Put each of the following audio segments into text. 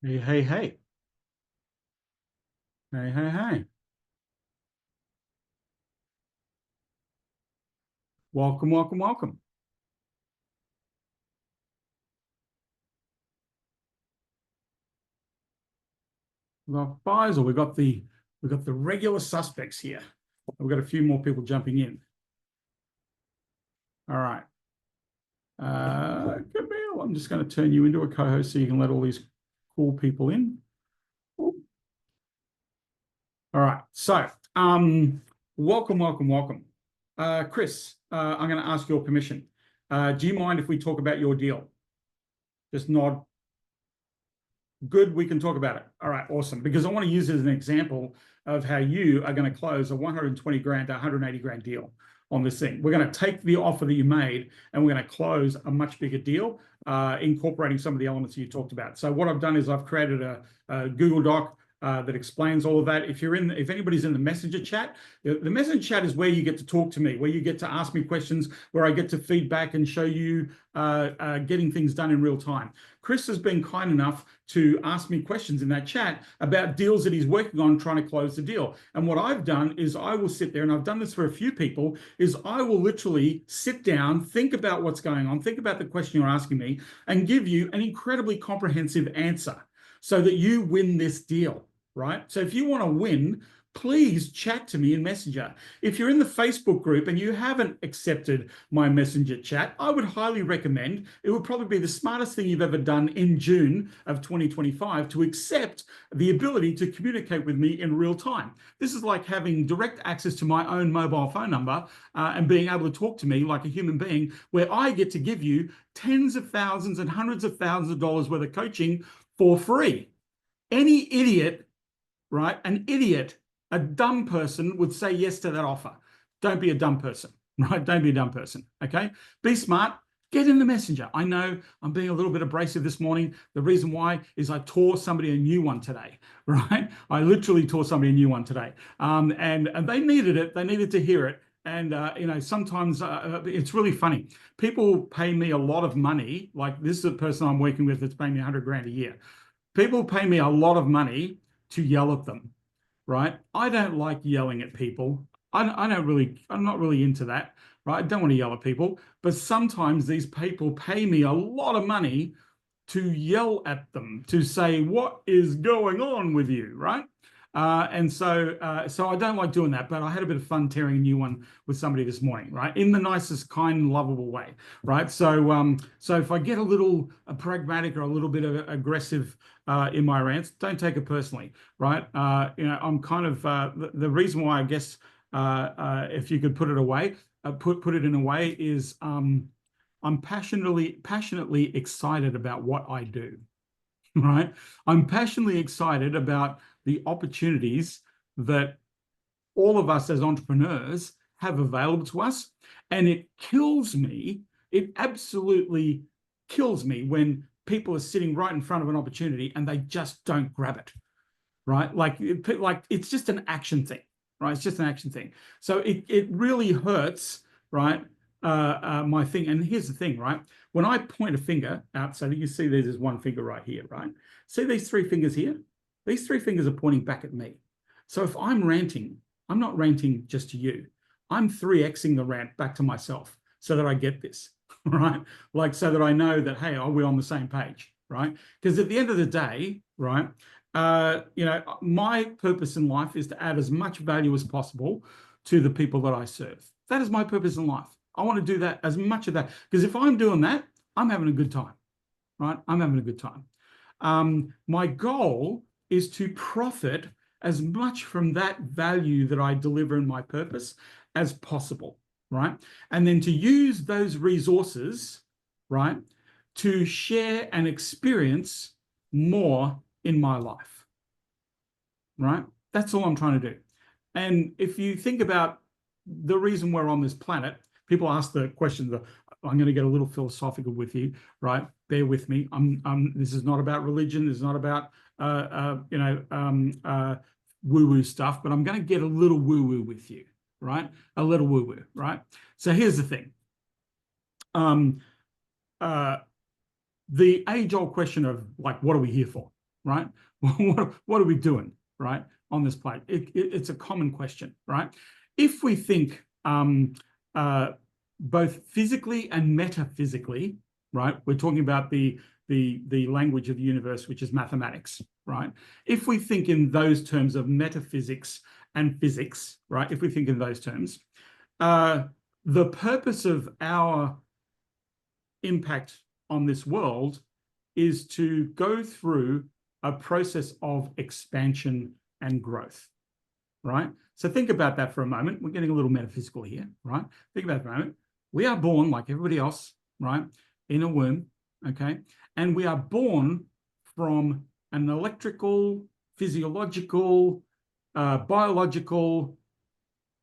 Hey, hey, hey. Hey, hey, hey. Welcome, welcome, welcome. We've got Faisal, we've got the regular suspects here. We've got a few more people jumping in. All right. Camille, I'm just going to turn you into a co-host so you can let all these cool people in. All right. So, welcome, welcome, welcome. Chris, I'm going to ask your permission. Do you mind if we talk about your deal? Just nod. Good, we can talk about it. All right, awesome. Because I want to use it as an example of how you are going to close a 120 grand to 180 grand deal on this thing. We're going to take the offer that you made and we're going to close a much bigger deal, incorporating some of the elements you talked about. So what I've done is I've created a Google Doc that explains all of that. If anybody's in the messenger chat, the messenger chat is where you get to talk to me, where you get to ask me questions, where I get to feedback and show you getting things done in real time. Chris has been kind enough to ask me questions in that chat about deals that he's working on trying to close the deal. And what I've done is I will sit there, and I've done this for a few people, is I will literally sit down, think about what's going on, think about the question you're asking me, and give you an incredibly comprehensive answer so that you win this deal, right? So if you want to win, please chat to me in Messenger. If you're in the Facebook group and you haven't accepted my Messenger chat, I would highly recommend, it would probably be the smartest thing you've ever done in June of 2025 to accept the ability to communicate with me in real time. This is like having direct access to my own mobile phone number and being able to talk to me like a human being, where I get to give you tens of thousands and hundreds of thousands of dollars worth of coaching for free. Any idiot, right? An idiot, a dumb person would say yes to that offer. Don't be a dumb person, right? Don't be a dumb person, okay? Be smart. Get in the messenger. I know I'm being a little bit abrasive this morning. The reason why is I tore somebody a new one today, right? I literally tore somebody a new one today. And they needed it. They needed to hear it. And, sometimes it's really funny. People pay me a lot of money. Like this is a person I'm working with that's paying me 100 grand a year. People pay me a lot of money to yell at them, right? I don't like yelling at people. I'm not really into that, right? I don't want to yell at people, but sometimes these people pay me a lot of money to yell at them, to say, what is going on with you, right? So I don't like doing that, but I had a bit of fun tearing a new one with somebody this morning, right? In the nicest, kind, lovable way, right? So if I get a little pragmatic or a little bit of aggressive in my rants, don't take it personally, right? I'm kind of the reason why I guess if you could put it away, put it in a way is I'm passionately excited about what I do, right? I'm passionately excited about the opportunities that all of us as entrepreneurs have available to us. And it kills me, it absolutely kills me when people are sitting right in front of an opportunity and they just don't grab it, right? Like it's just an action thing, right? It's just an action thing. So it really hurts, right? My thing. And here's the thing, right? When I point a finger out, so you see there's one finger right here, right? See these three fingers here? These three fingers are pointing back at me. So if I'm ranting, I'm not ranting just to you. I'm 3xing the rant back to myself so that I get this, right? Like so that I know that, hey, are we on the same page, right? Because at the end of the day, right, my purpose in life is to add as much value as possible to the people that I serve. That is my purpose in life. I want to do that, as much of that, because if I'm doing that, I'm having a good time, right? I'm having a good time. My goal is to profit as much from that value that I deliver in my purpose as possible, right? And then to use those resources, right, to share and experience more in my life, right? That's all I'm trying to do. And if you think about the reason we're on this planet, people ask the question that I'm going to get a little philosophical with you, right? Bear with me. This is not about religion. This is not about, woo-woo stuff, but I'm going to get a little woo-woo with you, right? A little woo-woo, right? So here's the thing. The age-old question of like, what are we here for, right? What are we doing, right, on this planet? It's a common question, right? If we think both physically and metaphysically, right? We're talking about the language of the universe, which is mathematics, right? If we think in those terms of metaphysics and physics, right? If we think in those terms, the purpose of our impact on this world is to go through a process of expansion and growth, right? So think about that for a moment. We're getting a little metaphysical here, right? Think about it for a moment. We are born like everybody else, right? In a womb, okay? And we are born from an electrical, physiological, biological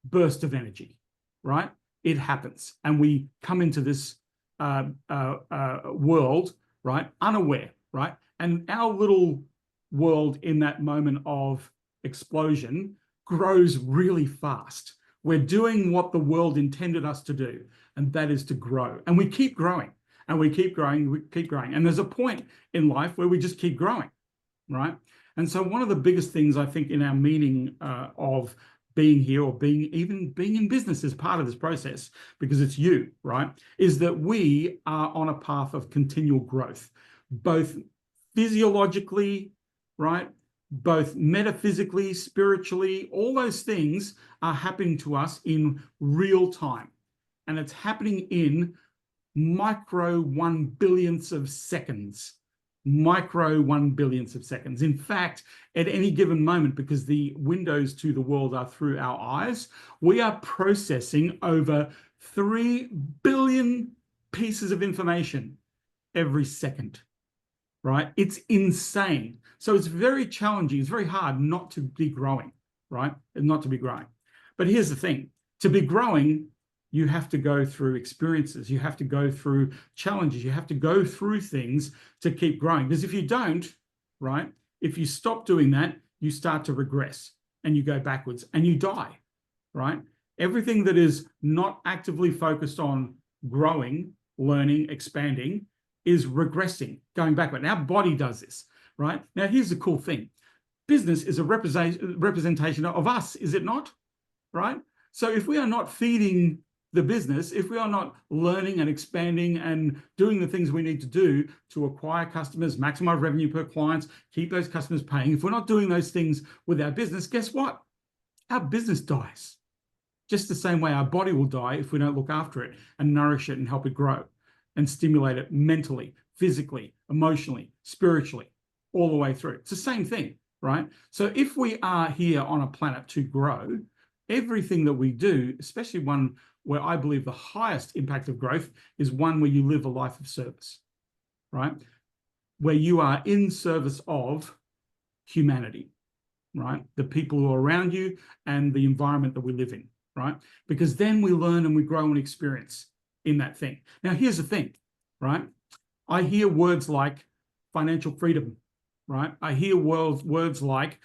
burst of energy, right? It happens. And we come into this world, right, unaware, right? And our little world in that moment of explosion grows really fast. We're doing what the world intended us to do, and that is to grow. And we keep growing, and we keep growing, we keep growing. And there's a point in life where we just keep growing, right? And so one of the biggest things I think in our meaning of being here, or being in business as part of this process, because it's you, right, is that we are on a path of continual growth, both physiologically, right, both metaphysically, spiritually. All those things are happening to us in real time, and it's happening in micro 1/1000th of seconds. Micro 1/1000th of seconds. In fact, at any given moment, because the windows to the world are through our eyes, we are processing over 3 billion pieces of information every second, right? It's insane. So it's very challenging. It's very hard not to be growing, right? Not to be growing. But here's the thing. To be growing, you have to go through experiences. You have to go through challenges. You have to go through things to keep growing. Because if you don't, right, if you stop doing that, you start to regress and you go backwards and you die, right? Everything that is not actively focused on growing, learning, expanding is regressing, going backward. And our body does this, right? Now, here's the cool thing. Business is a representation of us, is it not? Right? So if we are not feeding the business, if we are not learning and expanding and doing the things we need to do to acquire customers, maximize revenue per clients, keep those customers paying, if we're not doing those things with our business, guess what? Our business dies. Just the same way our body will die if we don't look after it and nourish it and help it grow and stimulate it mentally, physically, emotionally, spiritually, all the way through. It's the same thing, right? So if we are here on a planet to grow, everything that we do, especially one where I believe the highest impact of growth is one where you live a life of service, right? Where you are in service of humanity, right? The people who are around you and the environment that we live in, right? Because then we learn and we grow and experience in that thing. Now, here's the thing, right? I hear words like financial freedom, right? I hear words like,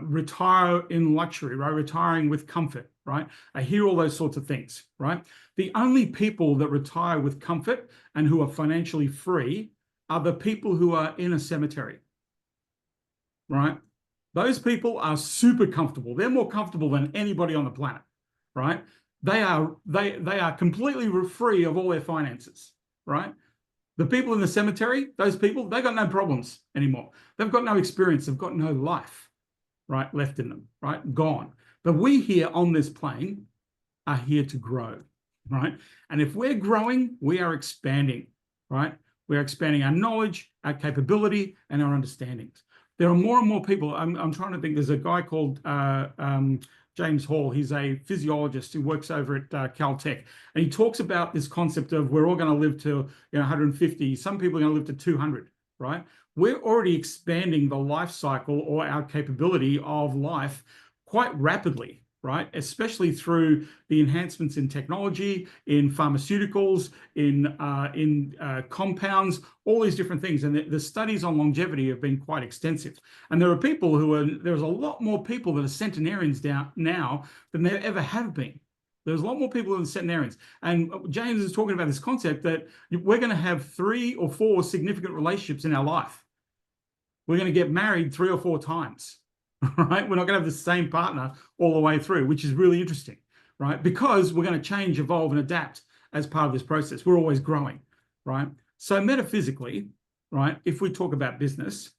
retire in luxury, right? Retiring with comfort, right? I hear all those sorts of things, right? The only people that retire with comfort and who are financially free are the people who are in a cemetery, right? Those people are super comfortable. They're more comfortable than anybody on the planet, right? They are completely free of all their finances, right? The people in the cemetery, those people, they got no problems anymore. They've got no experience. They've got no life, right, left in them, right, gone. But we here on this plane are here to grow, right? And if we're growing, we are expanding, right? We're expanding our knowledge, our capability, and our understandings. There are more and more people. I'm trying to think. There's a guy called James Hall. He's a physiologist who works over at Caltech, and he talks about this concept of we're all going to live to 150. Some people are going to live to 200, right? We're already expanding the life cycle or our capability of life quite rapidly, right? Especially through the enhancements in technology, in pharmaceuticals, in compounds, all these different things. And the studies on longevity have been quite extensive. And there are people there's a lot more people that are centenarians now than there ever have been, There's a lot more people in centenarians. And James is talking about this concept that we're going to have 3 or 4 significant relationships in our life. We're going to get married 3 or 4 times, right? We're not going to have the same partner all the way through, which is really interesting, right? Because we're going to change, evolve, and adapt as part of this process. We're always growing, right? So metaphysically, right, if we talk about business,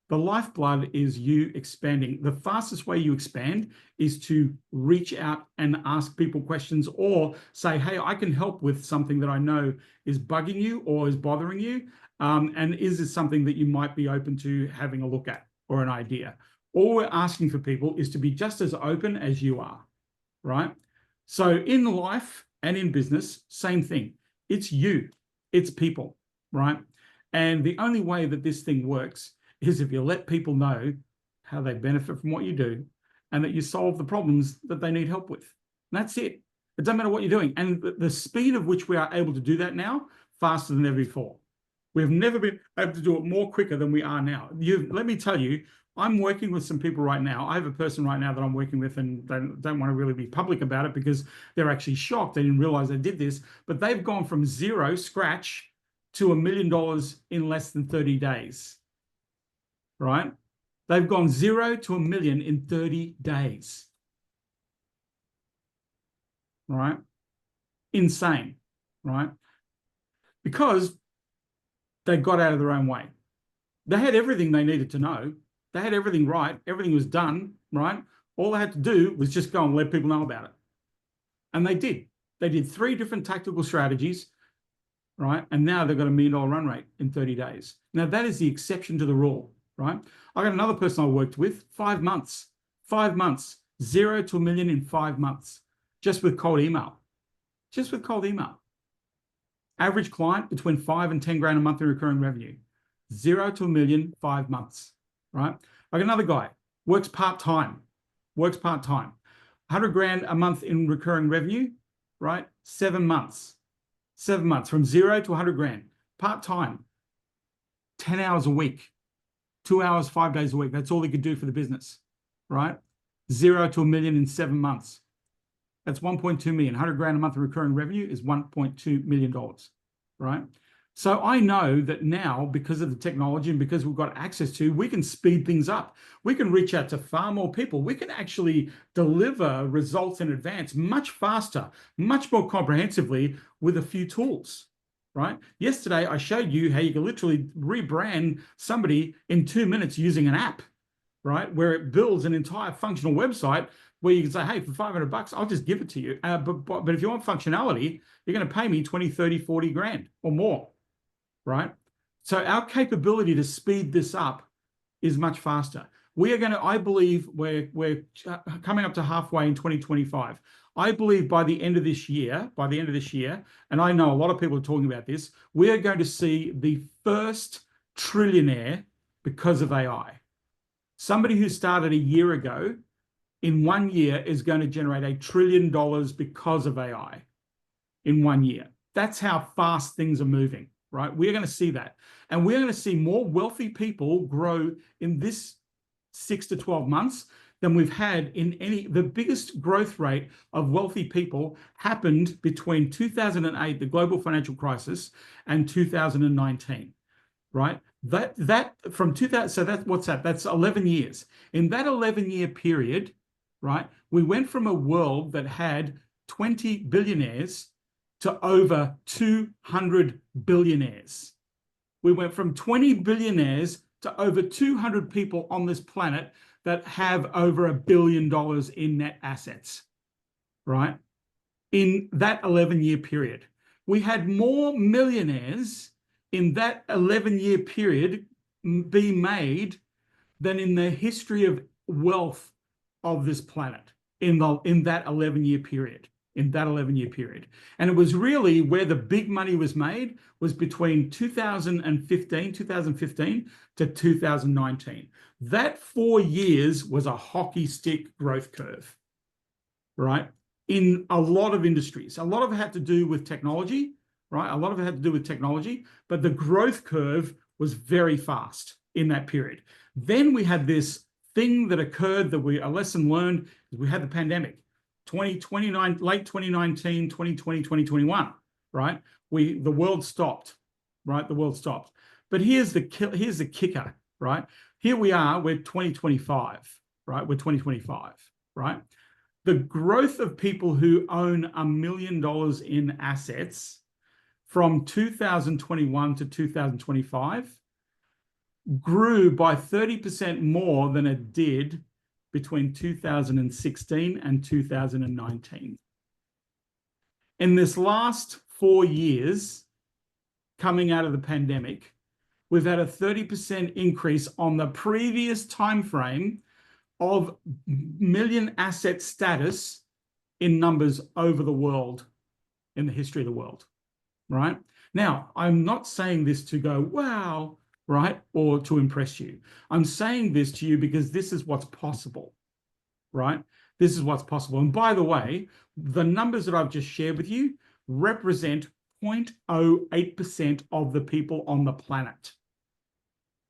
the lifeblood is you expanding. The fastest way you expand is to reach out and ask people questions or say, hey, I can help with something that I know is bugging you or is bothering you. And is this something that you might be open to having a look at or an idea? All we're asking for people is to be just as open as you are, right? So in life and in business, same thing. It's you, it's people, right? And the only way that this thing works is if you let people know how they benefit from what you do and that you solve the problems that they need help with. And that's it. It doesn't matter what you're doing. And the speed of which we are able to do that now, faster than ever before. We've never been able to do it more quicker than we are now. Let me tell you, I'm working with some people right now. I have a person right now that I'm working with and don't want to really be public about it because they're actually shocked. They didn't realize I did this, but they've gone from zero, scratch, to $1 million in less than 30 days. Right? They've gone 0 to $1 million in 30 days. Right? Insane. Right? Because they got out of their own way. They had everything they needed to know. They had everything right. Everything was done. Right? All they had to do was just go and let people know about it. And they did. They did 3 different tactical strategies. Right? And now they've got a $1 million run rate in 30 days. Now, that is the exception to the rule. Right? I got another person I worked with, 5 months, 5 months, 0 to $1 million in 5 months, just with cold email, just with cold email. Average client between 5 and 10 grand a month in recurring revenue, 0 to $1 million, 5 months, right? I got another guy, works part-time, 100 grand a month in recurring revenue, right? 7 months, from 0 to 100 grand, part-time, 10 hours a week. 2 hours, 5 days a week. That's all he could do for the business, right? 0 to $1 million in 7 months. That's 1.2 million. 100 grand a month of recurring revenue is $1.2 million, right? So I know that now, because of the technology and because we've got access to, we can speed things up. We can reach out to far more people. We can actually deliver results in advance much faster, much more comprehensively with a few tools. Right? Yesterday, I showed you how you can literally rebrand somebody in 2 minutes using an app, right? Where it builds an entire functional website where you can say, hey, for $500, I'll just give it to you. But if you want functionality, you're going to pay me 20, 30, 40 grand or more, right? So our capability to speed this up is much faster. We are going to, I believe we're coming up to halfway in 2025. I believe by the end of this year, and I know a lot of people are talking about this, we are going to see the first trillionaire because of AI. Somebody who started a year ago, in 1 year, is going to generate $1 trillion because of AI in 1 year. That's how fast things are moving, right? We're going to see that. And we're going to see more wealthy people grow in this 6 to 12 months than we've had in the biggest growth rate of wealthy people happened between 2008, the global financial crisis, and 2019, right? That from 2000, so what's that? That's 11 years. In that 11-year period, right, we went from a world that had 20 billionaires to over 200 billionaires. We went from 20 billionaires to over 200 people on this planet that have over $1 billion in net assets, right? In that 11-year period. We had more millionaires in that 11-year period be made than in the history of wealth of this planet in that 11-year period. And it was really where the big money was made was between 2015 to 2019. That 4 years was a hockey stick growth curve, right? In a lot of industries. A lot of it had to do with technology, right? But the growth curve was very fast in that period. Then we had this thing that occurred a lesson learned, we had the pandemic. late 2019, 2020, 2021, right? The world stopped, right? The world stopped. But here's the kicker, right? Here we are, we're 2025, right? We're 2025, right? The growth of people who own $1 million in assets from 2021 to 2025 grew by 30% more than it did between 2016 and 2019. In this last 4 years, coming out of the pandemic, we've had a 30% increase on the previous time frame of million asset status in numbers over the world, in the history of the world, right? Now, I'm not saying this to go, wow, right, or to impress you. I'm saying this to you because this is what's possible, right? This is what's possible. And by the way, the numbers that I've just shared with you represent 0.08% of the people on the planet.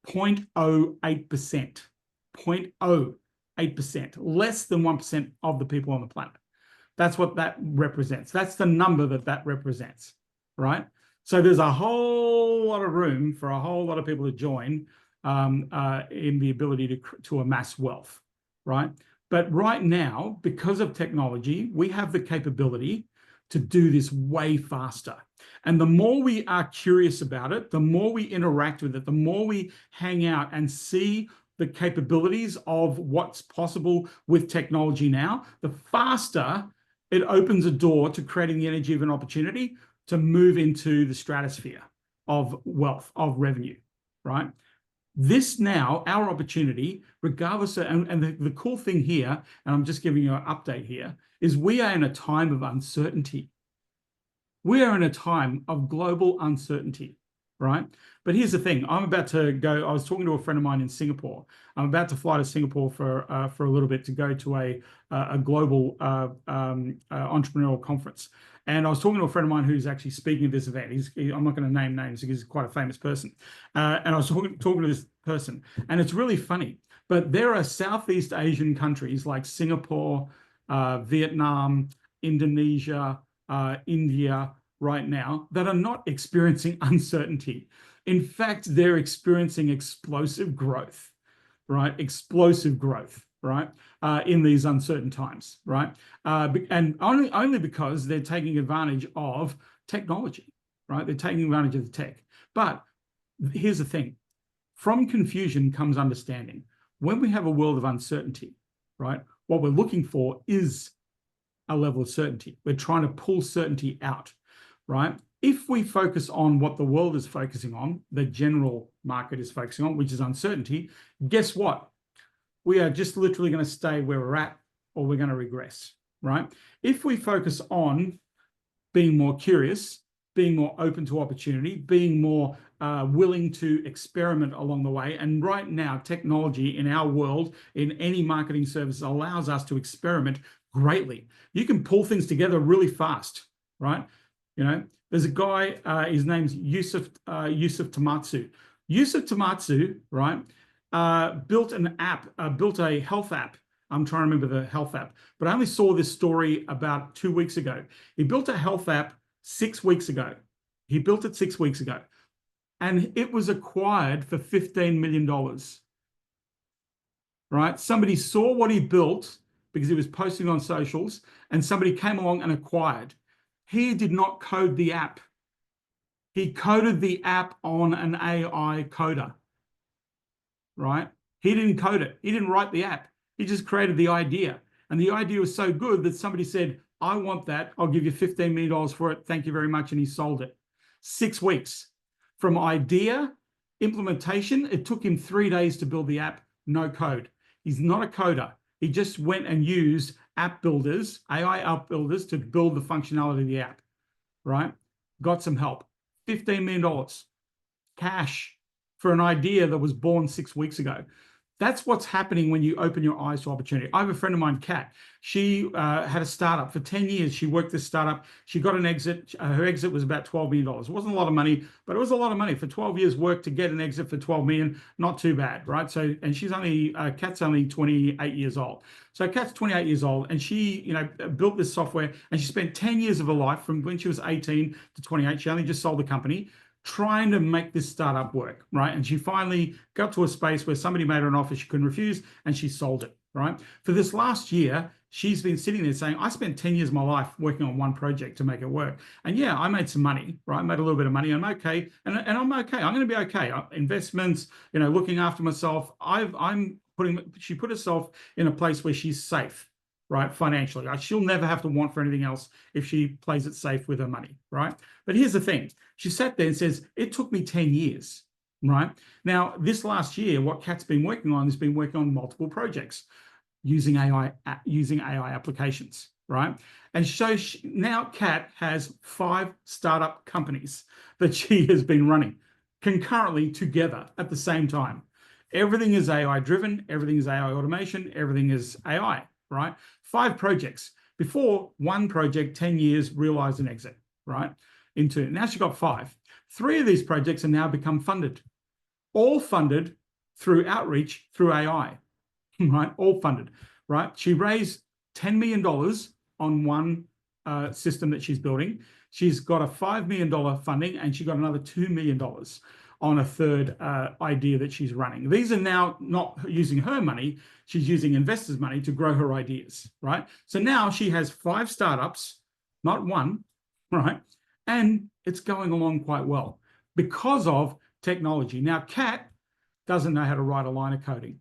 0.08%. 0.08%. Less than 1% of the people on the planet. That's what that represents. That's the number that represents, right? So there's a whole lot of room for a whole lot of people to join in the ability to amass wealth, right? But right now, because of technology, we have the capability to do this way faster. And the more we are curious about it, the more we interact with it, the more we hang out and see the capabilities of what's possible with technology now, the faster it opens a door to creating the energy of an opportunity to move into the stratosphere of wealth, of revenue, right? This now, our opportunity, regardless of, and the cool thing here, and I'm just giving you an update here, is we are in a time of uncertainty. We are in a time of global uncertainty, right? But here's the thing. I'm about to go, I was talking to a friend of mine in Singapore. I'm about to fly to Singapore for a little bit to go to a global entrepreneurial conference. And I was talking to a friend of mine who's actually speaking at this event. I'm not going to name names because he's quite a famous person. And I was talking to this person, and it's really funny. But there are Southeast Asian countries like Singapore, Vietnam, Indonesia, India right now that are not experiencing uncertainty. In fact, they're experiencing explosive growth, right? Explosive growth, right? In these uncertain times, right? And only because they're taking advantage of technology, right? They're taking advantage of the tech. But here's the thing. From confusion comes understanding. When we have a world of uncertainty, right? What we're looking for is a level of certainty. We're trying to pull certainty out, right? If we focus on what the world is focusing on, the general market is focusing on, which is uncertainty, guess what? We are just literally going to stay where we're at, or we're going to regress, right? If we focus on being more curious, being more open to opportunity, being more willing to experiment along the way. And right now, technology in our world, in any marketing service, allows us to experiment greatly. You can pull things together really fast, right? You know, there's a guy, his name's Yusuf Tamatsu. Yusuf Tamatsu, right, built an app, built a health app. I'm trying to remember the health app, but I only saw this story about 2 weeks ago. He built a health app 6 weeks ago. He built it 6 weeks ago, and it was acquired for $15 million, right? Somebody saw what he built because he was posting on socials, and somebody came along and acquired. He did not code the app. He coded the app on an AI coder, right? He didn't code it. He didn't write the app. He just created the idea. And the idea was so good that somebody said, I want that. I'll give you $15 million for it. Thank you very much. And he sold it. 6 weeks. From idea, implementation, it took him 3 days to build the app, no code. He's not a coder. He just went and used app builders, AI app builders, to build the functionality of the app, right? Got some help. $15 million cash for an idea that was born 6 weeks ago. That's what's happening when you open your eyes to opportunity. I have a friend of mine, Kat. She had a startup for 10 years. She worked this startup. She got an exit. Her exit was about $12 million. It wasn't a lot of money, but it was a lot of money for 12 years work to get an exit for 12 million. Not too bad, right? So, and she's only, Kat's only 28 years old. So Kat's 28 years old, and she, built this software, and she spent 10 years of her life from when she was 18 to 28. She only just sold the company, trying to make this startup work, right? And she finally got to a space where somebody made her an offer she couldn't refuse, and she sold it, right? For this last year, she's been sitting there saying, I spent 10 years of my life working on one project to make it work. And yeah, I made some money, right? I made a little bit of money. I'm okay. And I'm okay. I'm going to be okay. Investments, looking after myself. She put herself in a place where she's safe, right? Financially. She'll never have to want for anything else if she plays it safe with her money, right? But here's the thing. She sat there and says, it took me 10 years, right? Now, this last year, what Kat's been working on has been working on multiple projects using AI applications, right? And so now Kat has 5 startup companies that she has been running concurrently together at the same time. Everything is AI driven. Everything is AI automation. Everything is AI, right? 5 projects. Before, one project, 10 years, realized an exit, right? Now she's got 5. 3 of these projects are now become funded, all funded through outreach, through AI, right? All funded, right? She raised $10 million on one system that she's building. She's got a $5 million funding, and she got another $2 million on a third idea that she's running. These are now not using her money. She's using investors' money to grow her ideas, right? So now she has 5 startups, not one, right? And it's going along quite well because of technology. Now, Kat doesn't know how to write a line of coding.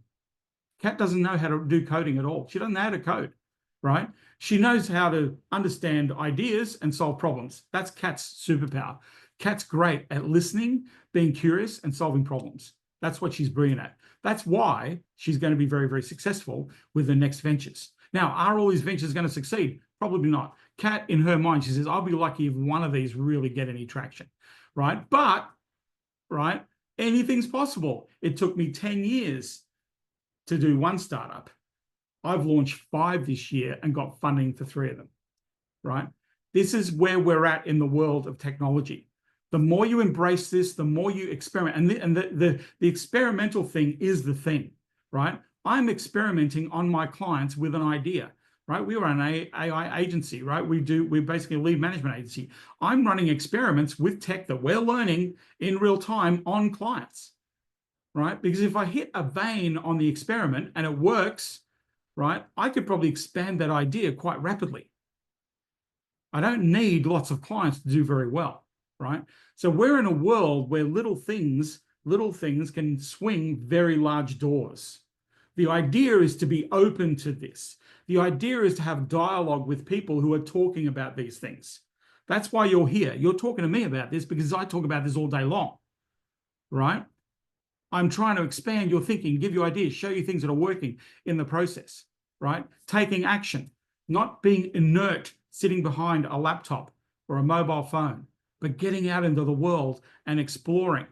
Kat doesn't know how to do coding at all. She doesn't know how to code, right? She knows how to understand ideas and solve problems. That's Kat's superpower. Kat's great at listening, being curious, and solving problems. That's what she's brilliant at. That's why she's going to be very, very successful with the next ventures. Now, are all these ventures going to succeed? Probably not. Kat, in her mind, she says, I'll be lucky if one of these really get any traction, right? But, right, anything's possible. It took me 10 years to do one startup. I've launched 5 this year and got funding for 3 of them, right? This is where we're at in the world of technology. The more you embrace this, the more you experiment. And the experimental thing is the thing, right? I'm experimenting on my clients with an idea, right? We are an AI agency, right? We're basically a lead management agency. I'm running experiments with tech that we're learning in real time on clients, right? Because if I hit a vein on the experiment and it works, right, I could probably expand that idea quite rapidly. I don't need lots of clients to do very well, right? So we're in a world where little things can swing very large doors. The idea is to be open to this. The idea is to have dialogue with people who are talking about these things. That's why you're here. You're talking to me about this because I talk about this all day long, right? I'm trying to expand your thinking, give you ideas, show you things that are working in the process, right? Taking action, not being inert, sitting behind a laptop or a mobile phone, but getting out into the world and exploring,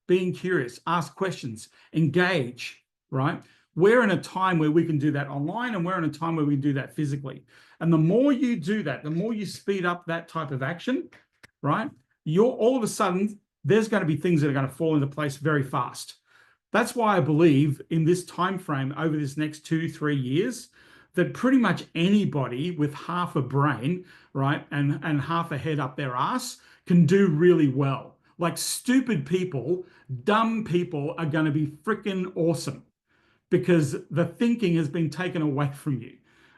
being curious, ask questions, engage, right? We're in a time where we can do that online, and we're in a time where we do that physically. And the more you do that, the more you speed up that type of action, right? You're all of a sudden, there's going to be things that are going to fall into place very fast. That's why I believe in this time frame over this next 2-3 years, that pretty much anybody with half a brain, right, and half a head up their ass can do really well. Like stupid people, dumb people are going to be freaking awesome because the thinking has been taken away from you,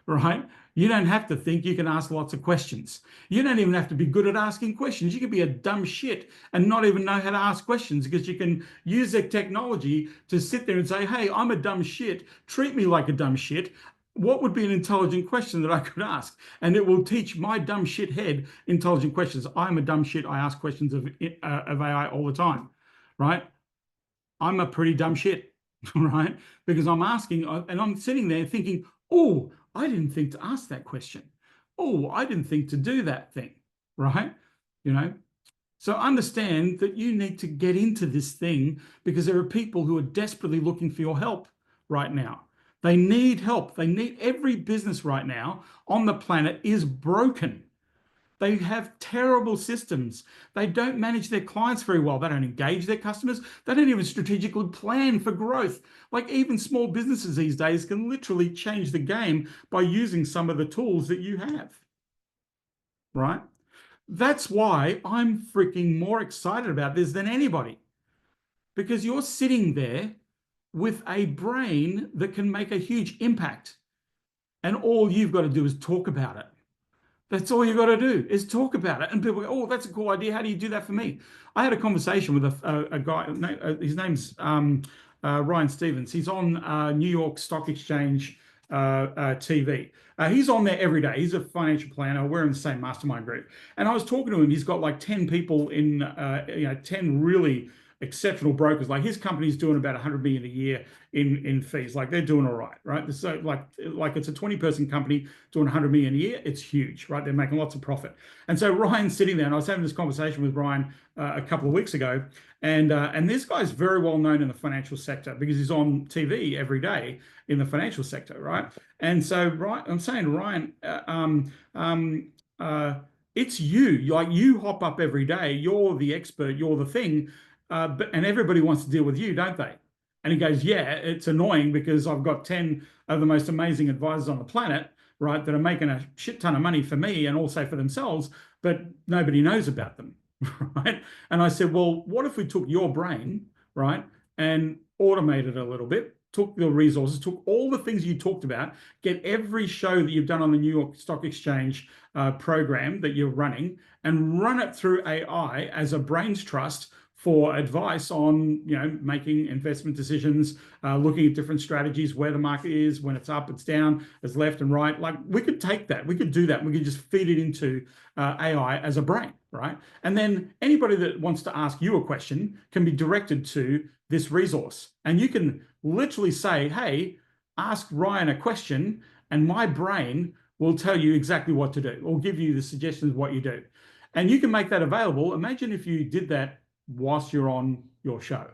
right? You don't have to think, you can ask lots of questions. You don't even have to be good at asking questions. You can be a dumb shit and not even know how to ask questions because you can use the technology to sit there and say, hey, I'm a dumb shit, treat me like a dumb shit. What would be an intelligent question that I could ask? And it will teach my dumb shit head intelligent questions. I'm a dumb shit, I ask questions of AI all the time, right? I'm a pretty dumb shit, right? Because I'm asking, and I'm sitting there thinking, oh, I didn't think to ask that question. Oh, I didn't think to do that thing, right? So understand that you need to get into this thing because there are people who are desperately looking for your help, right now. They need help. They need every business right now on the planet is broken. They have terrible systems. They don't manage their clients very well. They don't engage their customers. They don't even strategically plan for growth. Like even small businesses these days can literally change the game by using some of the tools that you have, right? That's why I'm freaking more excited about this than anybody, because you're sitting there with a brain that can make a huge impact. And all you've got to do is talk about it. That's all you got to do is talk about it. And people go, oh, that's a cool idea. How do you do that for me? I had a conversation with a guy, his name's Ryan Stevens. He's on New York Stock Exchange TV. He's on there every day. He's a financial planner. We're in the same mastermind group. And I was talking to him. He's got like 10 people in, 10 really exceptional brokers. Like his company's doing about 100 million a year in fees. Like they're doing all right, right? So like it's a 20-person company doing 100 million a year. It's huge, right? They're making lots of profit. And so Ryan's sitting there, and I was having this conversation with Ryan a couple of weeks ago, and this guy's very well known in the financial sector because he's on TV every day in the financial sector, right? And so I'm saying to Ryan, it's you. Like you hop up every day. You're the expert. You're the thing. And everybody wants to deal with you, don't they? And he goes, yeah, it's annoying because I've got 10 of the most amazing advisors on the planet, right, that are making a shit ton of money for me and also for themselves, but nobody knows about them, right? And I said, well, what if we took your brain, right, and automated a little bit, took the resources, took all the things you talked about, get every show that you've done on the New York Stock Exchange program that you're running, and run it through AI as a brains trust for advice on, making investment decisions, looking at different strategies, where the market is, when it's up, it's down, it's left and right. Like we could take that, we could do that. We could just feed it into AI as a brain, right? And then anybody that wants to ask you a question can be directed to this resource. And you can literally say, hey, ask Ryan a question and my brain will tell you exactly what to do or give you the suggestions of what you do. And you can make that available. Imagine if you did that whilst you're on your show.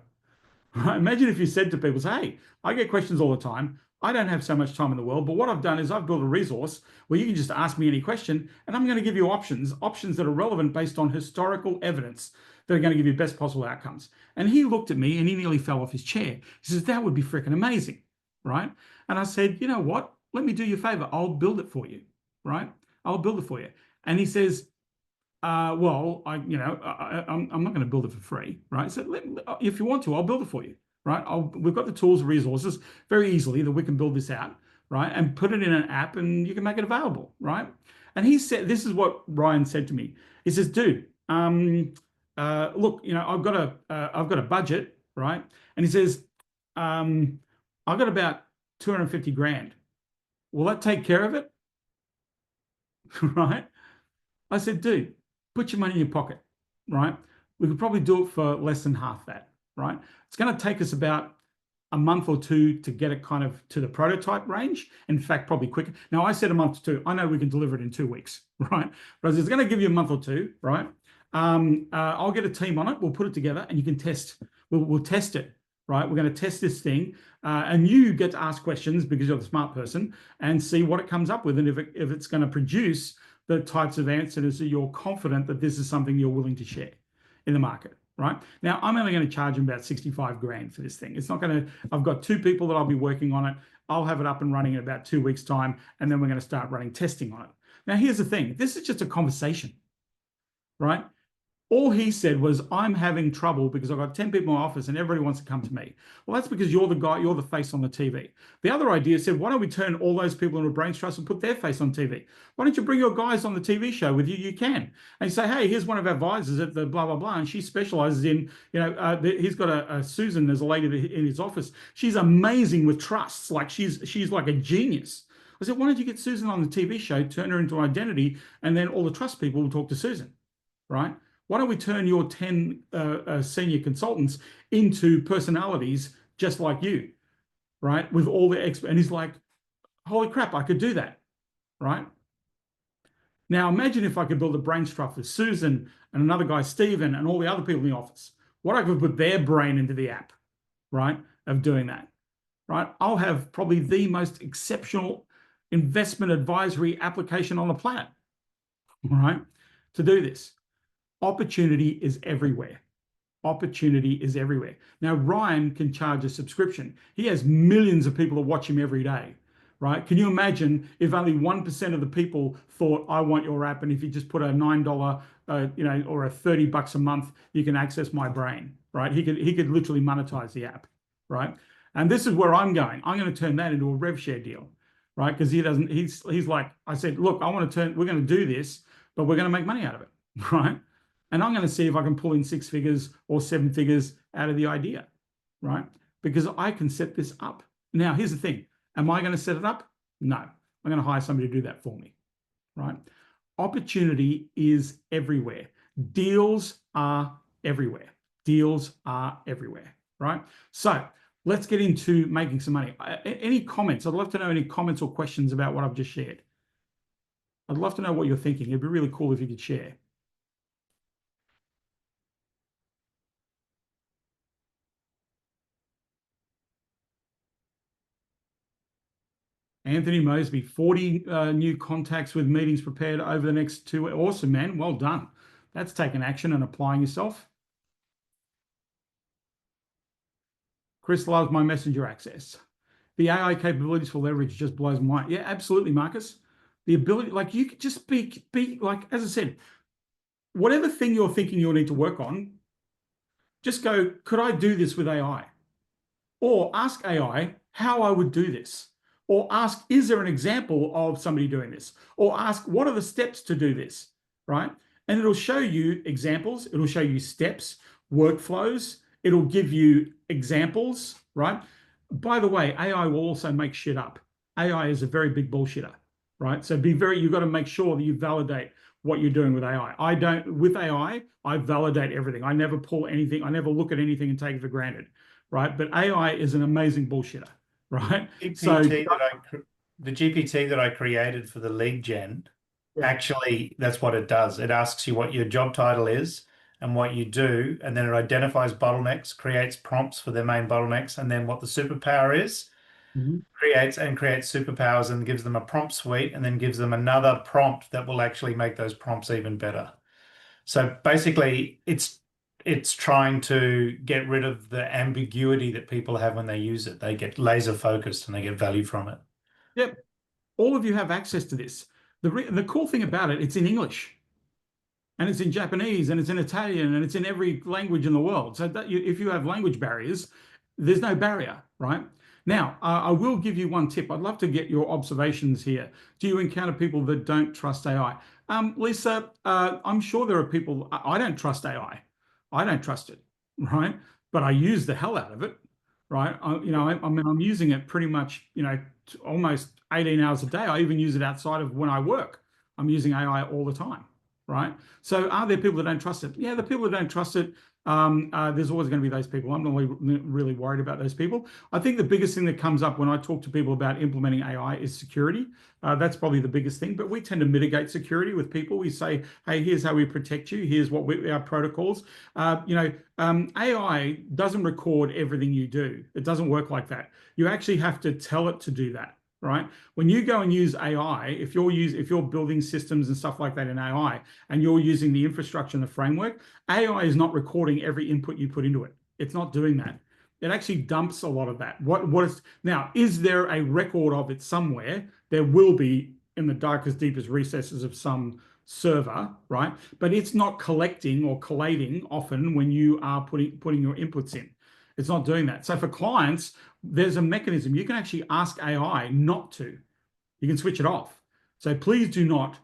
Imagine if you said to people, hey, I get questions all the time. I don't have so much time in the world, but what I've done is I've built a resource where you can just ask me any question and I'm going to give you options that are relevant based on historical evidence that are going to give you best possible outcomes. And he looked at me and he nearly fell off his chair. He says, that would be freaking amazing, right? And I said, you know what? Let me do you a favor. I'll build it for you, right? I'll build it for you. And he says, well, I'm not going to build it for free, right? So if you want to, I'll build it for you, right? We've got the tools, resources very easily that we can build this out, right? And put it in an app and you can make it available, right? And he said, this is what Ryan said to me. He says, dude, look, I've got a budget, right? And he says, I've got about 250 grand. Will that take care of it? Right? I said, dude, put your money in your pocket, right? We could probably do it for less than half that, right? It's going to take us about a month or two to get it kind of to the prototype range. In fact, probably quicker. Now, I said a month or two. I know we can deliver it in 2 weeks, right? But it's going to give you a month or two, right? I'll get a team on it. We'll put it together and you can test. We'll test it, right? We're going to test this thing and you get to ask questions because you're the smart person and see what it comes up with. And if it's going to produce the types of answers that you're confident that this is something you're willing to share in the market, right? Now, I'm only going to charge them about 65 grand for this thing. It's not going to, I've got 2 people that I'll be working on it. I'll have it up and running in about 2 weeks' time, and then we're going to start running testing on it. Now, here's the thing. This is just a conversation, right? All he said was, I'm having trouble because I've got 10 people in my office and everybody wants to come to me. Well, that's because you're the guy, you're the face on the TV. The other idea said, why don't we turn all those people into a brains trust and put their face on TV? Why don't you bring your guys on the TV show with you? You can. And you say, hey, here's one of our advisors at the blah, blah, blah. And she specializes in, he's got a Susan, there's a lady in his office. She's amazing with trusts. Like she's like a genius. I said, why don't you get Susan on the TV show, turn her into identity, and then all the trust people will talk to Susan, right? Why don't we turn your 10 senior consultants into personalities just like you, right? With all the experts. And he's like, holy crap, I could do that, right? Now, imagine if I could build a brains trust with Susan and another guy, Stephen, and all the other people in the office. What I could put their brain into the app, right, of doing that. right? I'll have probably the most exceptional investment advisory application on the planet, right? To do this. Opportunity is everywhere. Opportunity is everywhere. Now, Ryan can charge a subscription. He has millions of people that watch him every day, right? Can you imagine if only 1% of the people thought, I want your app, and if you just put a $9, or a $30 a month, you can access my brain, right? He could literally monetize the app, right? And this is where I'm going. I'm going to turn that into a rev share deal, right? Because he's like, I said, look, we're going to do this, but we're going to make money out of it, right? And I'm going to see if I can pull in 6 figures or 7 figures out of the idea, right? Because I can set this up. Now, here's the thing. Am I going to set it up? No. I'm going to hire somebody to do that for me, right? Opportunity is everywhere. Deals are everywhere. Deals are everywhere, right? So let's get into making some money. Any comments? I'd love to know any comments or questions about what I've just shared. I'd love to know what you're thinking. It'd be really cool if you could share. Anthony Mosby, 40 new contacts with meetings prepared over the next 2 weeks. Awesome, man. Well done. That's taking action and applying yourself. Chris loves my messenger access. The AI capabilities for leverage just blows my mind. Yeah, absolutely, Marcus. The ability, like you could just be like, as I said, whatever thing you're thinking you'll need to work on, just go, could I do this with AI? Or ask AI how I would do this. Or ask, is there an example of somebody doing this? Or ask, what are the steps to do this, right? And it'll show you examples. It'll show you steps, workflows. It'll give you examples, right? By the way, AI will also make shit up. AI is a very big bullshitter, right? So you've got to make sure that you validate what you're doing with AI. With AI, I validate everything. I never pull anything. I never look at anything and take it for granted, right? But AI is an amazing bullshitter, right? The GPT that I created for the lead gen, actually, that's what it does. It asks you what your job title is and what you do, and then it identifies bottlenecks, creates prompts for their main bottlenecks, and then what the superpower is, creates superpowers and gives them a prompt suite, and then gives them another prompt that will actually make those prompts even better. So basically, it's trying to get rid of the ambiguity that people have when they use it. They get laser focused and they get value from it. Yep. All of you have access to this. The cool thing about it, it's in English, and it's in Japanese, and it's in Italian, and it's in every language in the world. So if you have language barriers, there's no barrier, right? Now, I will give you one tip. I'd love to get your observations here. Do you encounter people that don't trust AI? Lisa, I'm sure there are people, I don't trust AI. I don't trust it, right? But I use the hell out of it, right? I'm using it pretty much, almost 18 hours a day. I even use it outside of when I work. I'm using AI all the time, right? So are there people that don't trust it? Yeah, the people that don't trust it, there's always going to be those people. I'm not really worried about those people. I think the biggest thing that comes up when I talk to people about implementing AI is security. That's probably the biggest thing, but we tend to mitigate security with people. We say, hey, here's how we protect you. Here's our protocols. AI doesn't record everything you do. It doesn't work like that. You actually have to tell it to do that. Right? When you go and use AI, if you're building systems and stuff like that in AI, and you're using the infrastructure and the framework, AI is not recording every input you put into it. It's not doing that. It actually dumps a lot of that. Now, is there a record of it somewhere? There will be in the darkest, deepest recesses of some server, right? But it's not collecting or collating often when you are putting your inputs in. It's not doing that. So for clients, there's a mechanism. You can actually ask AI not to. You can switch it off. So please do not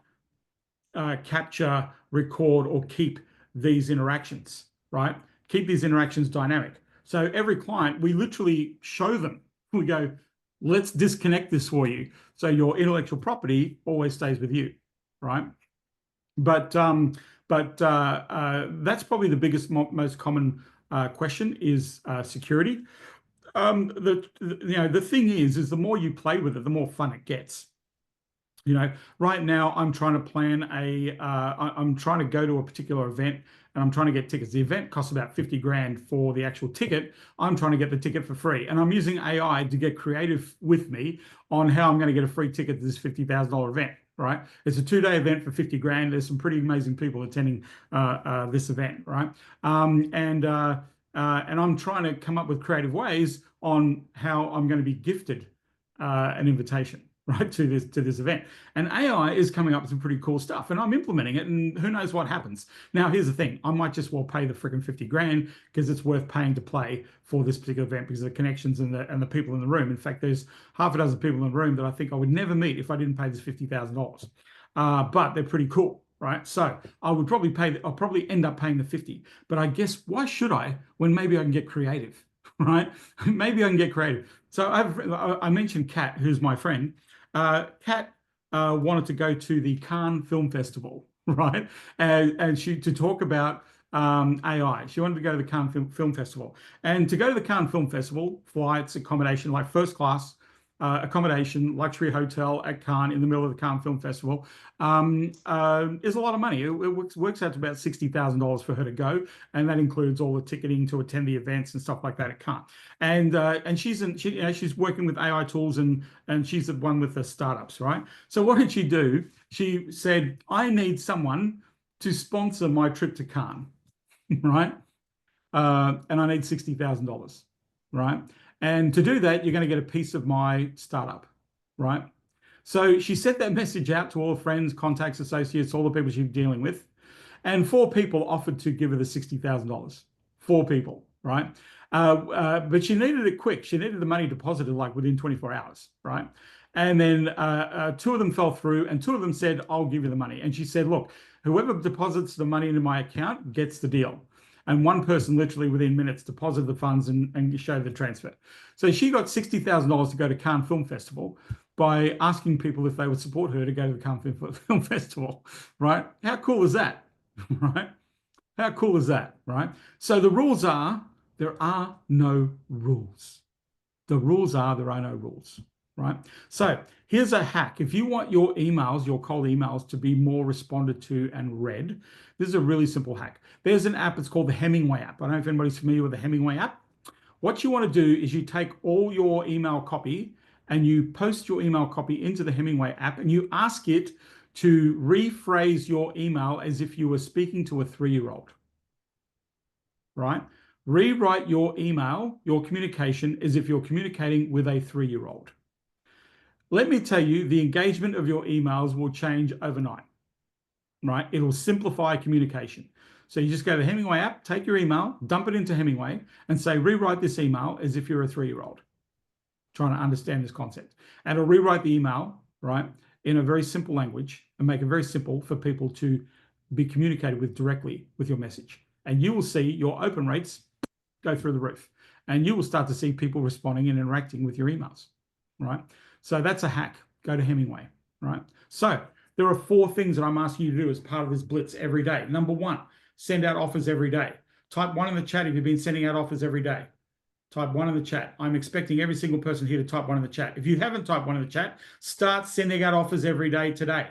capture, record, or keep these interactions, right? Keep these interactions dynamic. So every client, we literally show them. We go, let's disconnect this for you. So your intellectual property always stays with you, right? But that's probably the biggest, most common question is security. The thing is the more you play with it, the more fun it gets. You know, right now I'm trying to plan I'm trying to go to a particular event and I'm trying to get tickets. The event costs about 50 grand for the actual ticket. I'm trying to get the ticket for free. And I'm using AI to get creative with me on how I'm going to get a free ticket to this $50,000 event, right? It's a 2-day event for 50 grand. There's some pretty amazing people attending this event, right? And I'm trying to come up with creative ways on how I'm going to be gifted an invitation, right, to this event. And AI is coming up with some pretty cool stuff, and I'm implementing it, and who knows what happens. Now, here's the thing: I might just well pay the freaking 50 grand because it's worth paying to play for this particular event because of the connections and the people in the room. In fact, there's half a dozen people in the room that I think I would never meet if I didn't pay this $50,000. But they're pretty cool. Right. So I'll probably end up paying the 50. But I guess why should I when maybe I can get creative, right? Maybe I can get creative. So I mentioned Kat, who's my friend. Kat wanted to go to the Cannes Film Festival, right? And she to talk about AI. She wanted to go to the Cannes Film Festival. And to go to the Cannes Film Festival, flights, accommodation, like first class accommodation, luxury hotel at Cannes in the middle of the Cannes Film Festival, is a lot of money. It works out to about $60,000 for her to go, and that includes all the ticketing to attend the events and stuff like that at Cannes. And she's working with AI tools, and she's the one with the startups, right? So what did she do? She said, I need someone to sponsor my trip to Cannes, right? And I need $60,000, right? And to do that, you're going to get a piece of my startup, right? So she sent that message out to all friends, contacts, associates, all the people she's dealing with. And 4 people offered to give her the $60,000. 4 people, right? But she needed it quick. She needed the money deposited like within 24 hours, right? And then 2 of them fell through, and 2 of them said, I'll give you the money. And she said, look, whoever deposits the money into my account gets the deal. And 1 person literally within minutes deposited the funds and showed the transfer. So she got $60,000 to go to Cannes Film Festival by asking people if they would support her to go to the Cannes Film Festival, right? How cool is that, right? How cool is that, right? So the rules are, there are no rules. The rules are, there are no rules, right? So here's a hack. If you want your emails, your cold emails, to be more responded to and read, this is a really simple hack. There's an app, it's called the Hemingway app. I don't know if anybody's familiar with the Hemingway app. What you want to do is you take all your email copy and you post your email copy into the Hemingway app, and you ask it to rephrase your email as if you were speaking to a 3-year-old, right? Rewrite your email, your communication, as if you're communicating with a 3-year-old. Let me tell you, the engagement of your emails will change overnight, right? It'll simplify communication. So you just go to the Hemingway app, take your email, dump it into Hemingway, and say, rewrite this email as if you're a 3-year-old trying to understand this concept. And it'll rewrite the email, right, in a very simple language and make it very simple for people to be communicated with directly with your message. And you will see your open rates go through the roof. And you will start to see people responding and interacting with your emails, right? So that's a hack. Go to Hemingway, right? So there are 4 things that I'm asking you to do as part of this Blitz every day. Number 1, send out offers every day. Type 1 in the chat if you've been sending out offers every day. Type 1 in the chat. I'm expecting every single person here to type 1 in the chat. If you haven't typed 1 in the chat, start sending out offers every day today.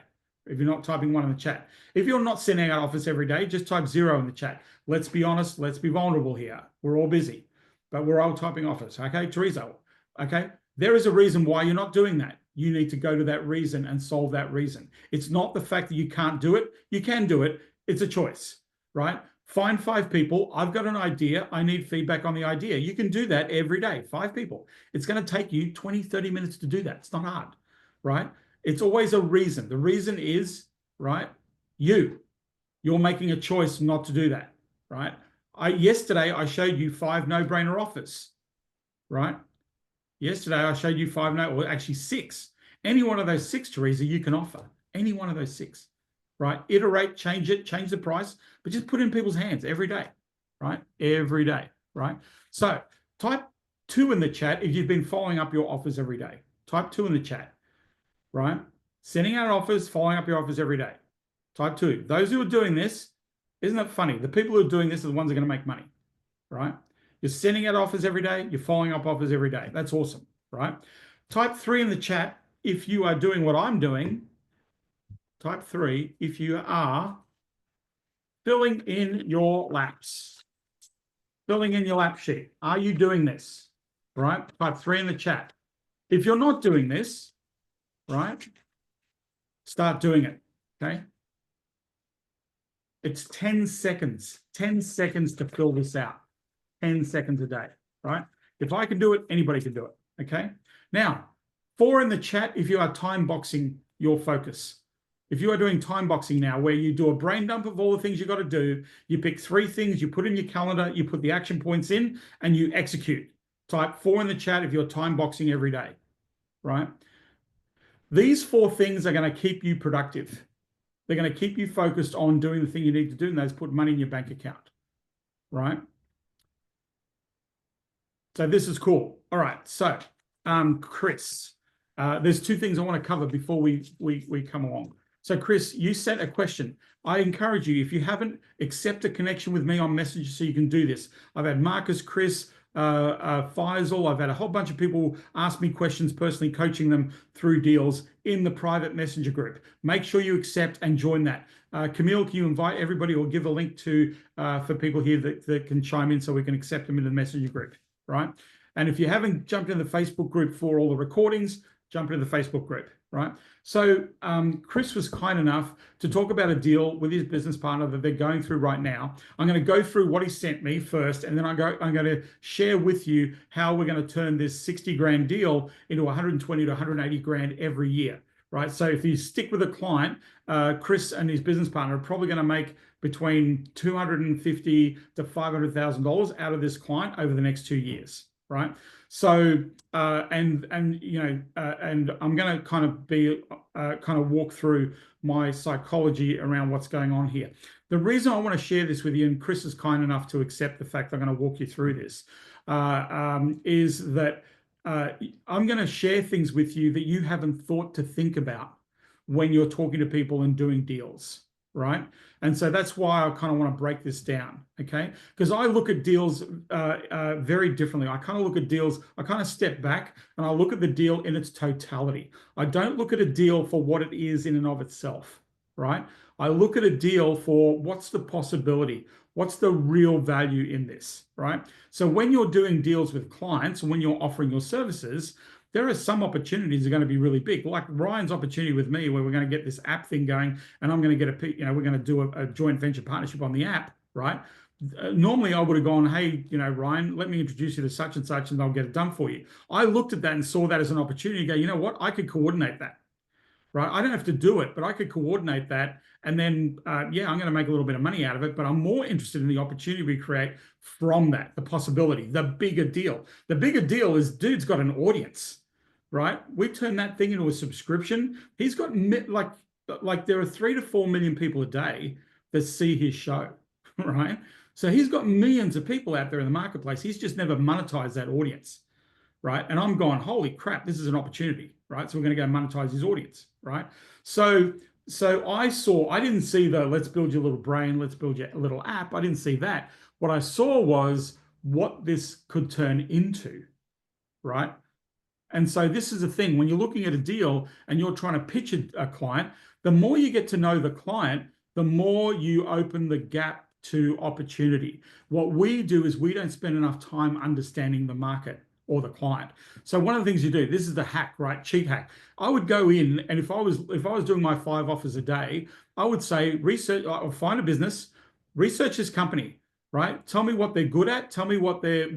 If you're not typing 1 in the chat. If you're not sending out offers every day, just type 0 in the chat. Let's be honest. Let's be vulnerable here. We're all busy, but we're all typing offers. Okay, Teresa. Okay, there is a reason why you're not doing that. You need to go to that reason and solve that reason. It's not the fact that you can't do it. You can do it. It's a choice, right? Find 5 people. I've got an idea. I need feedback on the idea. You can do that every day. 5 people. It's going to take you 20, 30 minutes to do that. It's not hard, right? It's always a reason. The reason is, right, you're making a choice not to do that, right? Yesterday, I showed you 5 no-brainer offers, right? Yesterday, I showed you 5 or actually 6. Any one of those 6, Teresa, you can offer. Any one of those 6, right? Iterate, change it, change the price, but just put it in people's hands every day, right? Every day, right? So type 2 in the chat if you've been following up your offers every day. Type 2 in the chat, right? Sending out offers, following up your offers every day. Type 2. Those who are doing this, isn't it funny? The people who are doing this are the ones that are going to make money, right? You're sending out offers every day. You're following up offers every day. That's awesome, right? Type 3 in the chat if you are doing what I'm doing type 3 if you are filling in your laps. Filling in your lap sheet. Are you doing this? Right? Type 3 in the chat. If you're not doing this, right, start doing it. Okay. It's 10 seconds. 10 seconds to fill this out. 10 seconds a day. Right? If I can do it, anybody can do it. Okay. Now, 4 in the chat if you are time boxing your focus. If you are doing time boxing now, where you do a brain dump of all the things you got to do, you pick 3 things, you put in your calendar, you put the action points in, and you execute. Type 4 in the chat if you're time boxing every day, right? These 4 things are going to keep you productive. They're going to keep you focused on doing the thing you need to do, and that's put money in your bank account, right? So this is cool. All right. So, Chris, there's 2 things I want to cover before we come along. So, Chris, you sent a question. I encourage you, if you haven't, accept a connection with me on Messenger so you can do this. I've had Marcus, Chris, Faisal. I've had a whole bunch of people ask me questions personally, coaching them through deals in the private Messenger group. Make sure you accept and join that. Camille, can you invite everybody or give a link to for people here that can chime in so we can accept them in the Messenger group, right? And if you haven't jumped in the Facebook group for all the recordings, jump into the Facebook group, right? So Chris was kind enough to talk about a deal with his business partner that they're going through right now. I'm going to go through what he sent me first, and then I'm going to share with you how we're going to turn this 60 grand deal into 120 to 180 grand every year, right? So if you stick with a client, Chris and his business partner are probably going to make between $250,000 to $500,000 out of this client over the next 2 years, right? So, and I'm going to kind of walk through my psychology around what's going on here. The reason I want to share this with you, and Chris is kind enough to accept the fact I'm going to walk you through this, is that I'm going to share things with you that you haven't thought to think about when you're talking to people and doing deals, right? And so that's why I kind of want to break this down, okay? Because I look at deals very differently. I kind of look at deals, I kind of step back and I look at the deal in its totality. I don't look at a deal for what it is in and of itself, right? I look at a deal for what's the possibility, what's the real value in this, right? So when you're doing deals with clients, when you're offering your services, there are some opportunities that are going to be really big, like Ryan's opportunity with me, where we're going to get this app thing going, and I'm going to get we're going to do a joint venture partnership on the app, right? Normally, I would have gone, hey, Ryan, let me introduce you to such and such, and they'll get it done for you. I looked at that and saw that as an opportunity to go, you know what? I could coordinate that, right? I don't have to do it, but I could coordinate that. And then, yeah, I'm going to make a little bit of money out of it, but I'm more interested in the opportunity we create from that, the possibility, the bigger deal. The bigger deal is dude's got an audience, right? We turn that thing into a subscription. He's got like there are 3 to 4 million people a day that see his show, right? So he's got millions of people out there in the marketplace. He's just never monetized that audience, right? And I'm going, holy crap, this is an opportunity, right? So we're going to go monetize his audience, right? So I didn't see the let's build your little brain, let's build your little app. I didn't see that. What I saw was what this could turn into, right? And so this is the thing, when you're looking at a deal and you're trying to pitch a client, the more you get to know the client, the more you open the gap to opportunity. What we do is we don't spend enough time understanding the market or the client. So one of the things you do, this is the hack, right? Cheat hack. I would go in, and if I was doing my 5 offers a day, I would say research or find a business, research this company, right? Tell me what they're good at. Tell me what their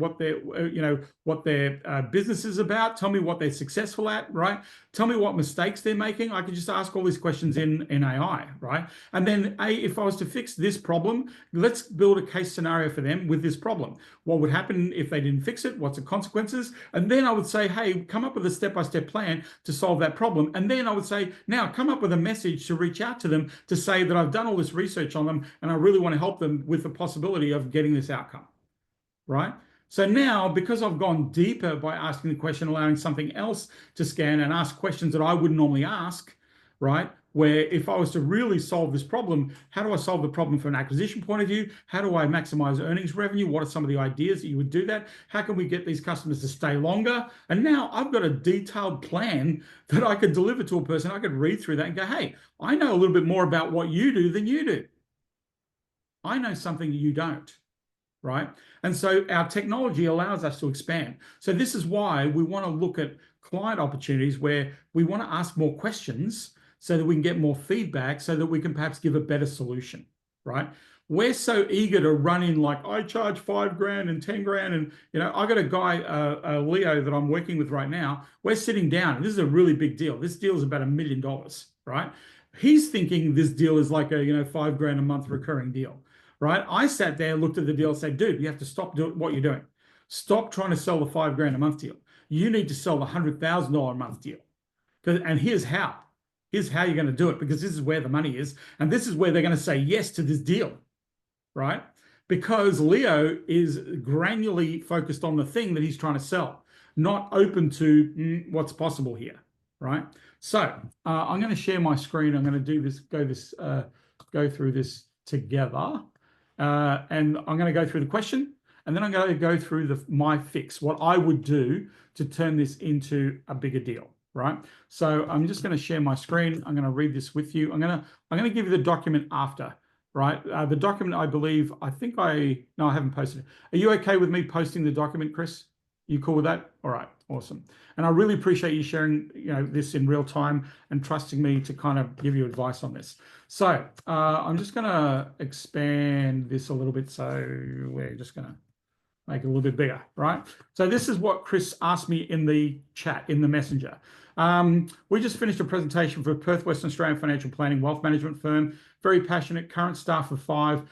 business is about. Tell me what they're successful at, right? Tell me what mistakes they're making. I could just ask all these questions in AI, right? And then, if I was to fix this problem, let's build a case scenario for them with this problem. What would happen if they didn't fix it? What's the consequences? And then I would say, hey, come up with a step-by-step plan to solve that problem. And then I would say, now come up with a message to reach out to them to say that I've done all this research on them and I really want to help them with the possibility of getting this outcome, right? So now, because I've gone deeper by asking the question, allowing something else to scan and ask questions that I wouldn't normally ask, right? where if I was to really solve this problem, how do I solve the problem from an acquisition point of view? How do I maximize earnings revenue? What are some of the ideas that you would do that? How can we get these customers to stay longer? And now I've got a detailed plan that I could deliver to a person. I could read through that and go, hey, I know a little bit more about what you do than you do. I know something you don't, right? And so our technology allows us to expand. So this is why we want to look at client opportunities where we want to ask more questions so that we can get more feedback so that we can perhaps give a better solution, right? We're so eager to run in like, I charge $5,000 and 10 grand. And, I got a guy, Leo, that I'm working with right now. We're sitting down, and this is a really big deal. This deal is about $1 million, right? He's thinking this deal is like a, $5,000 a month recurring deal, right? I sat there, looked at the deal, and said, dude, you have to stop doing what you're doing. Stop trying to sell the $5,000 a month deal. You need to sell the $100,000 a month deal. And here's how. Here's how you're going to do it, because this is where the money is. And this is where they're going to say yes to this deal, right? Because Leo is granularly focused on the thing that he's trying to sell, not open to what's possible here, right? So I'm going to share my screen. I'm going to do this, go through this together. And I'm going to go through the question, and then I'm going to go through my fix, what I would do to turn this into a bigger deal, right? So I'm just going to share my screen. I'm going to read this with you. I'm going to give you the document after, right? The document, I believe, I haven't posted it. Are you okay with me posting the document, Chris? You cool with that? All right, awesome. And I really appreciate you sharing, this in real time and trusting me to kind of give you advice on this. So I'm just going to expand this a little bit. So we're just going to make it a little bit bigger, right? So this is what Chris asked me in the chat, in the messenger. We just finished a presentation for Perth, Western Australian financial planning wealth management firm. Very passionate, current staff of 5,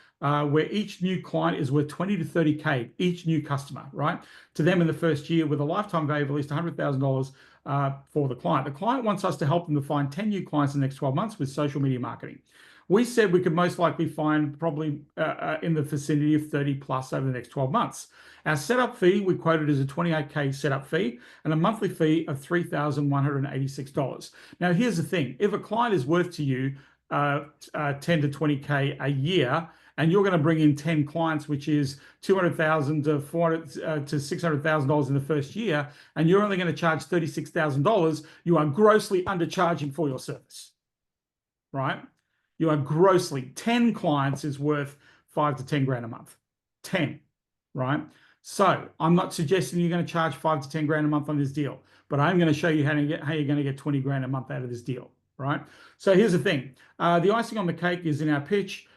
where each new client is worth 20 to 30K, each new customer, right? To them in the first year, with a lifetime value of at least $100,000 for the client. The client wants us to help them to find 10 new clients in the next 12 months with social media marketing. We said we could most likely find probably in the vicinity of 30 plus over the next 12 months. Our setup fee, we quoted as a 28K setup fee and a monthly fee of $3,186. Now, here's the thing. If a client is worth to you 10 to 20K a year, and you're going to bring in 10 clients, which is $200,000 to $400 to $600,000 in the first year, and you're only going to charge $36,000, you are grossly undercharging for your service, right? You are grossly, 10 clients is worth 5 to 10 grand a month, 10, right? So I'm not suggesting you're going to charge 5 to 10 grand a month on this deal, but I'm going to show you how you're going to get 20 grand a month out of this deal, right? So here's the thing. The icing on the cake is in our pitch.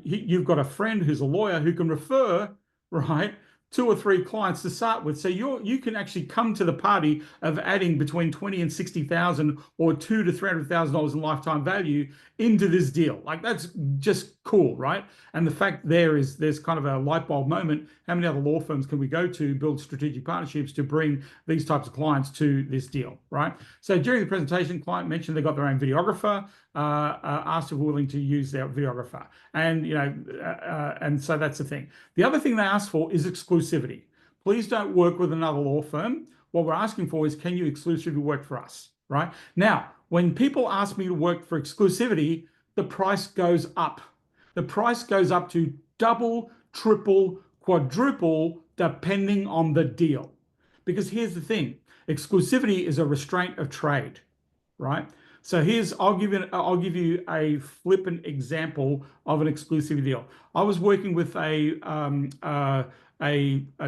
You've got a friend who's a lawyer who can refer, right, 2 or 3 clients to start with. So you can actually come to the party of adding between 20 and 60,000 or $200,000 to $300,000 in lifetime value into this deal. Like, that's just cool, right? And the fact there's kind of a light bulb moment. How many other law firms can we go to build strategic partnerships to bring these types of clients to this deal, right? So during the presentation, client mentioned they got their own videographer, asked if we're willing to use their videographer. And, and so that's the thing. The other thing they asked for is exclusivity. Please don't work with another law firm. What we're asking for is, can you exclusively work for us, right? Now, when people ask me to work for exclusivity, the price goes up. The price goes up to double, triple, quadruple, depending on the deal. Because here's the thing, exclusivity is a restraint of trade, right? So I'll give you a flippant example of an exclusive deal. I was working with a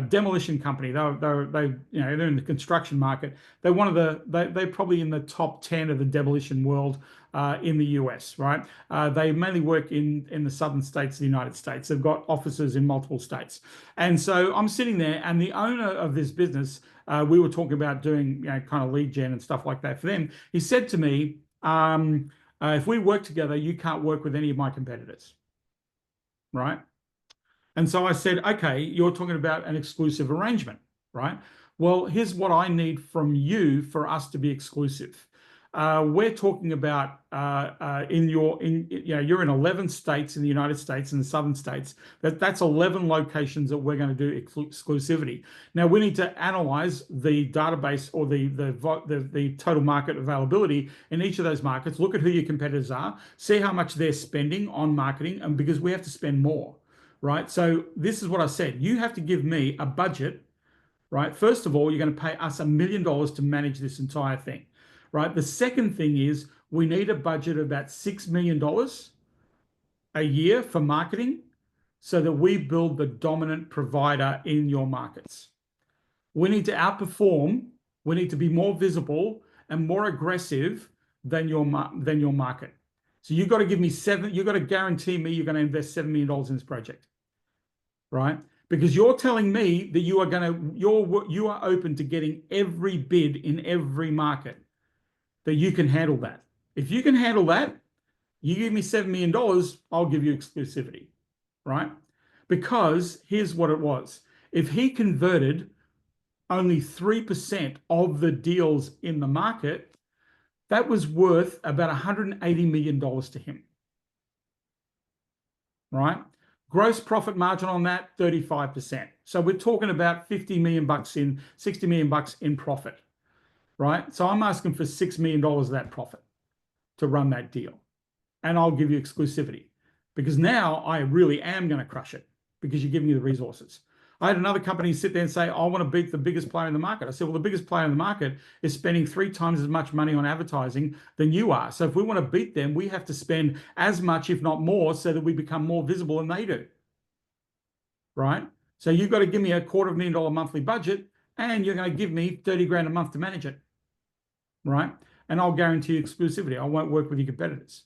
demolition company. They're in the construction market. They're they're probably in the top 10 of the demolition world in the US, right? They mainly work in the southern states of the United States. They've got offices in multiple states. And so I'm sitting there, and the owner of this business, we were talking about doing kind of lead gen and stuff like that for them. He said to me, if we work together, you can't work with any of my competitors, right? And so I said, okay, you're talking about an exclusive arrangement, right? Well, here's what I need from you for us to be exclusive. we're talking about you're in 11 states in the United States, in the southern states. That's 11 locations that we're going to do exclusivity. Now we need to analyze the database or the total market availability in each of those markets. Look at who your competitors are, see how much they're spending on marketing, and because we have to spend more, right? So this is what I said. You have to give me a budget. Right? First of all, you're going to pay us $1 million to manage this entire thing, right? The second thing is we need a budget of about $6 million a year for marketing so that we build the dominant provider in your markets. We need to outperform. We need to be more visible and more aggressive than your market. So you've got to give me you've got to guarantee me you're going to invest $7 million in this project, right? Because you're telling me that you are open to getting every bid in every market, that you can handle that. If you can handle that, you give me $7 million, I'll give you exclusivity, right? Because here's what it was. If he converted only 3% of the deals in the market, that was worth about $180 million to him, right? Gross profit margin on that, 35%. So we're talking about $50 million in, $60 million in profit, right? So I'm asking for $6 million of that profit to run that deal. And I'll give you exclusivity because now I really am going to crush it because you're giving me the resources. I had another company sit there and say, I want to beat the biggest player in the market. I said, well, the biggest player in the market is spending 3 times as much money on advertising than you are. So if we want to beat them, we have to spend as much, if not more, so that we become more visible than they do. Right? So you've got to give me a $250,000 monthly budget and you're going to give me 30 grand a month to manage it. Right? And I'll guarantee you exclusivity. I won't work with your competitors.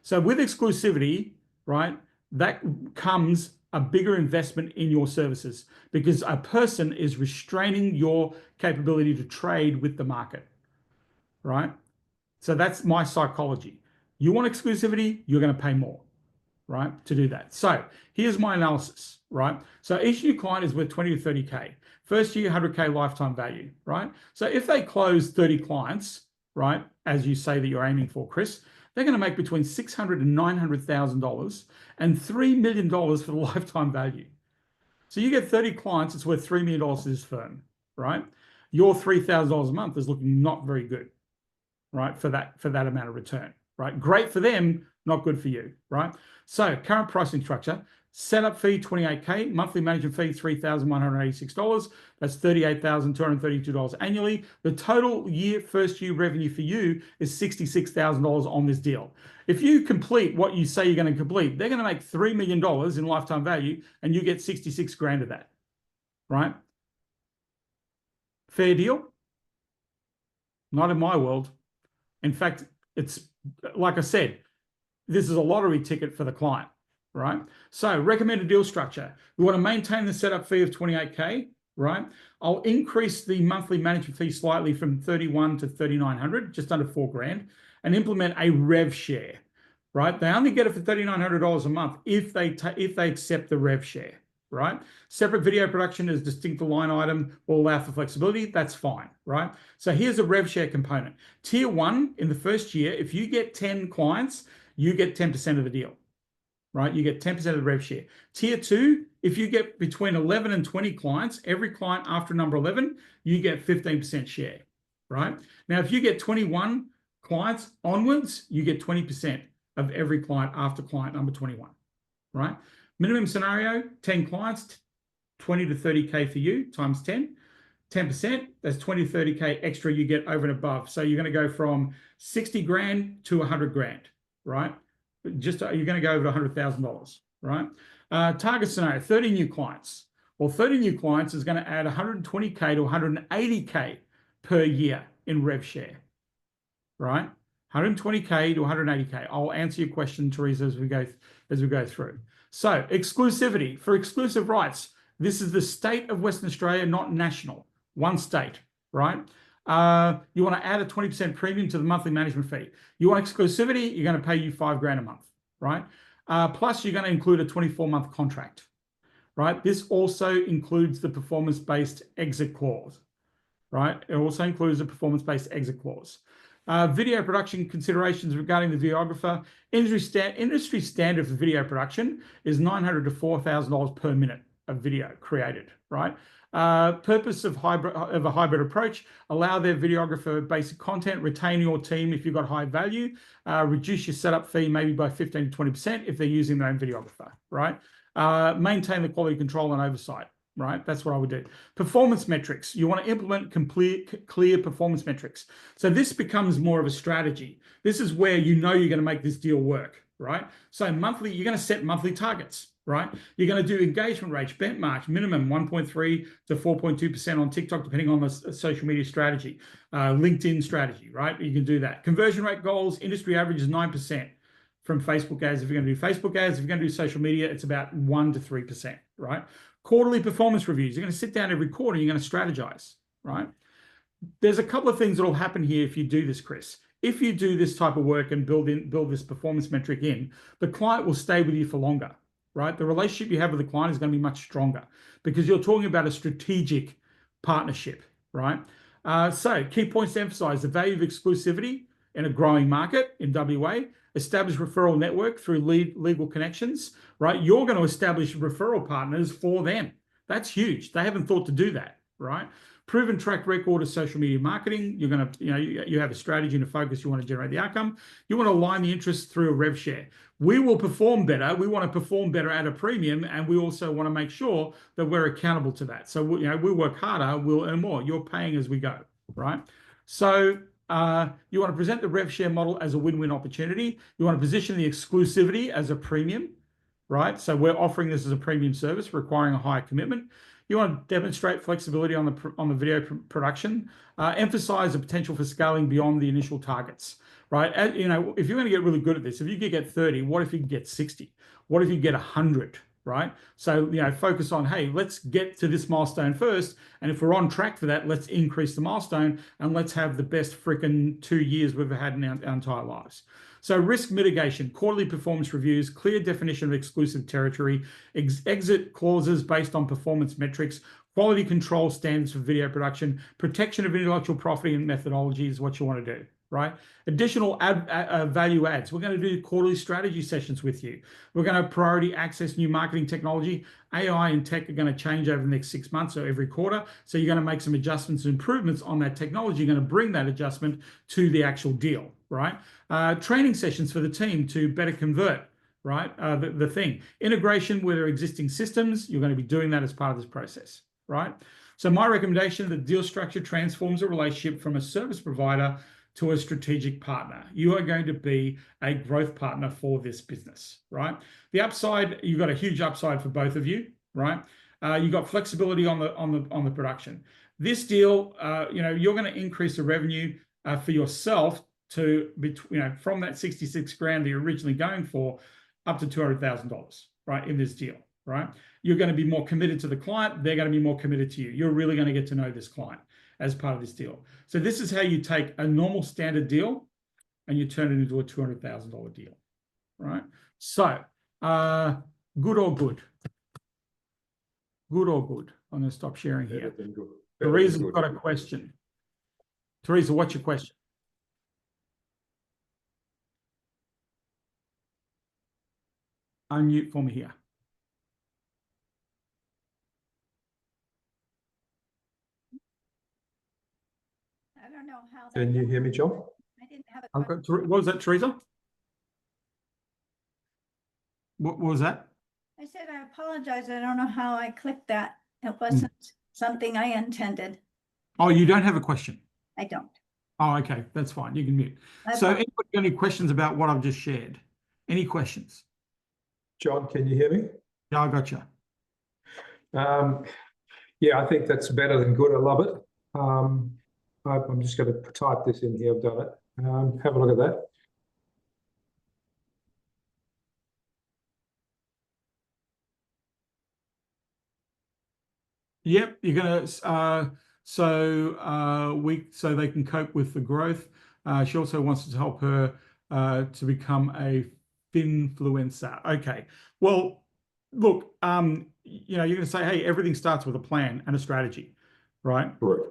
So with exclusivity, right, that comes a bigger investment in your services because a person is restraining your capability to trade with the market, right? So that's my psychology. You want exclusivity, you're going to pay more, right, to do that. So here's my analysis, right? So each new client is worth 20 to 30K. First year, 100K lifetime value, right? So if they close 30 clients, right, as you say that you're aiming for, Chris, they're going to make between $600,000 and $900,000 and $3 million for the lifetime value. So you get 30 clients, it's worth $3 million to this firm, right? Your $3,000 a month is looking not very good, right, for that amount of return, right? Great for them, not good for you, right? So current pricing structure, setup fee, 28K, monthly management fee, $3,186. That's $38,232 annually. The total first year revenue for you is $66,000 on this deal. If you complete what you say you're going to complete, they're going to make $3 million in lifetime value and you get 66 grand of that, right? Fair deal? Not in my world. In fact, it's like I said, this is a lottery ticket for the client, right? So recommended deal structure. We want to maintain the setup fee of 28K, right? I'll increase the monthly management fee slightly from 31 to 3,900, just under 4 grand, and implement a rev share, right? They only get it for $3,900 a month if they accept the rev share, right? Separate video production is distinct line item will allow for flexibility. That's fine, right? So here's a rev share component. Tier 1 in the first year, if you get 10 clients, you get 10% of the deal, right? You get 10% of the rev share. Tier 2, if you get between 11 and 20 clients, every client after number 11, you get 15% share, right? Now, if you get 21 clients onwards, you get 20% of every client after client number 21, right? Minimum scenario, 10 clients, 20 to 30K for you, times 10. 10%, that's 20 to 30K extra you get over and above. So you're going to go from 60 grand to 100 grand, right? You're going to go over $100,000, right? Target scenario, 30 new clients. Well, 30 new clients is going to add 120K to 180K per year in rev share, right? 120K to 180K. I'll answer your question, Teresa, as we go through. So exclusivity. For exclusive rights, this is the state of Western Australia, not national. One state, right? You want to add a 20% premium to the monthly management fee. You want exclusivity, you're going to pay you 5 grand a month, right? Plus, you're going to include a 24-month contract, right? This also includes the performance-based exit clause, right? It also includes a performance-based exit clause. Video production considerations regarding the videographer. Industry standard for video production is $900 to $4,000 per minute of video created, right? Purpose of a hybrid approach: allow their videographer basic content, retain your team if you've got high value, reduce your setup fee maybe by 15 to 20% if they're using their own videographer, right? Maintain the quality control and oversight, right? That's what I would do. Performance metrics. You want to implement clear performance metrics. So this becomes more of a strategy. This is where you know you're going to make this deal work, right? So monthly, you're going to set monthly targets, right? You're going to do engagement rates, benchmark, minimum 1.3 to 4.2% on TikTok, depending on the social media strategy, LinkedIn strategy, right? You can do that. Conversion rate goals, industry average is 9% from Facebook ads. If you're going to do Facebook ads, if you're going to do social media, it's about 1 to 3%, right? Quarterly performance reviews. You're going to sit down every quarter, you're going to strategize, right? There's a couple of things that will happen here if you do this, Chris. If you do this type of work and build this performance metric in, the client will stay with you for longer, right? The relationship you have with the client is going to be much stronger because you're talking about a strategic partnership, right? So key points to emphasize: the value of exclusivity in a growing market in WA, establish referral network through legal connections, right? You're going to establish referral partners for them. That's huge. They haven't thought to do that, right? Proven track record of social media marketing. You're going to, you have a strategy and a focus. You want to generate the outcome. You want to align the interest through a rev share. We will perform better. We want to perform better at a premium, and we also want to make sure that we're accountable to that. So, we work harder, we'll earn more. You're paying as we go, right? So, you want to present the rev share model as a win-win opportunity. You want to position the exclusivity as a premium, right? So we're offering this as a premium service requiring a higher commitment. You want to demonstrate flexibility on the video production. Emphasize the potential for scaling beyond the initial targets, right? If you're going to get really good at this, if you could get 30, what if you could get 60? What if you get 100? Right? So, focus on, hey, let's get to this milestone first. And if we're on track for that, let's increase the milestone and let's have the best freaking 2 years we've ever had in our entire lives. So risk mitigation, quarterly performance reviews, clear definition of exclusive territory, exit clauses based on performance metrics, quality control standards for video production, protection of intellectual property and methodology is what you want to do. Right? Additional value adds. We're going to do quarterly strategy sessions with you. We're going to priority access new marketing technology. AI and tech are going to change over the next 6 months or every quarter. So you're going to make some adjustments and improvements on that technology. You're going to bring that adjustment to the actual deal, right? Training sessions for the team to better convert, right? The thing. Integration with their existing systems. You're going to be doing that as part of this process, right? So my recommendation, the deal structure transforms a relationship from a service provider to a strategic partner. You are going to be a growth partner for this business, right? The upside, you've got a huge upside for both of you, right? You've got flexibility on the production. This deal, you're going to increase the revenue for yourself to from that 66 grand that you're originally going for up to $200,000, right? In this deal, right? You're going to be more committed to the client. They're going to be more committed to you. You're really going to get to know this client as part of this deal. So this is how you take a normal standard deal and you turn it into a $200,000 deal, right? So, good or good? Good or good? I'm going to stop sharing here. Teresa's got a question. Teresa, what's your question? Unmute for me here. I don't know how. Can you hear me, John? I didn't have a question. What was that, Teresa? What was that? I said, I apologize. I don't know how I clicked that. It wasn't something I intended. Oh, you don't have a question? I don't. Oh, okay. That's fine. You can mute. So anybody got any questions about what I've just shared? Any questions? John, can you hear me? Yeah, I got you. Yeah, I think that's better than good. I love it. I'm just going to type this in here. I've done it. Have a look at that. Yep, you're gonna so they can cope with the growth. She also wants to help her to become a finfluencer. Okay, well, look, you're gonna say, hey, everything starts with a plan and a strategy, right? Correct.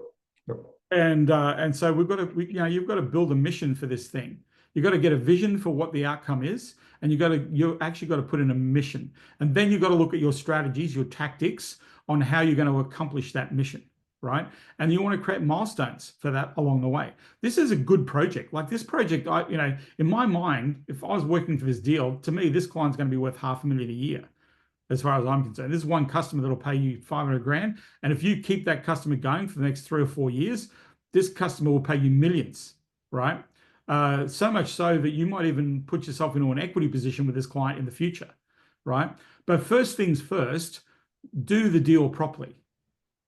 Yep. And so we've got to, you've got to build a mission for this thing. You've got to get a vision for what the outcome is, and you actually got to put in a mission. And then you've got to look at your strategies, your tactics on how you're going to accomplish that mission, right? And you want to create milestones for that along the way. This is a good project. Like this project, in my mind, if I was working for this deal, to me, this client's going to be worth $500,000 a year, as far as I'm concerned. This is one customer that'll pay you 500 grand. And if you keep that customer going for the next 3 or 4 years, this customer will pay you millions, right? So much so that you might even put yourself into an equity position with this client in the future, right? But first things first, do the deal properly,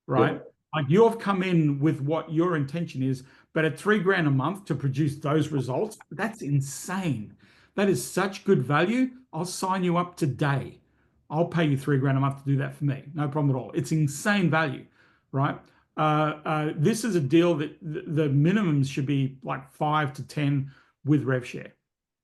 right? Yeah. Like you've come in with what your intention is, but at 3 grand a month to produce those results, that's insane. That is such good value. I'll sign you up today. I'll pay you 3 grand a month to do that for me. No problem at all. It's insane value, right? This is a deal that the minimums should be like 5 to 10 with rev share,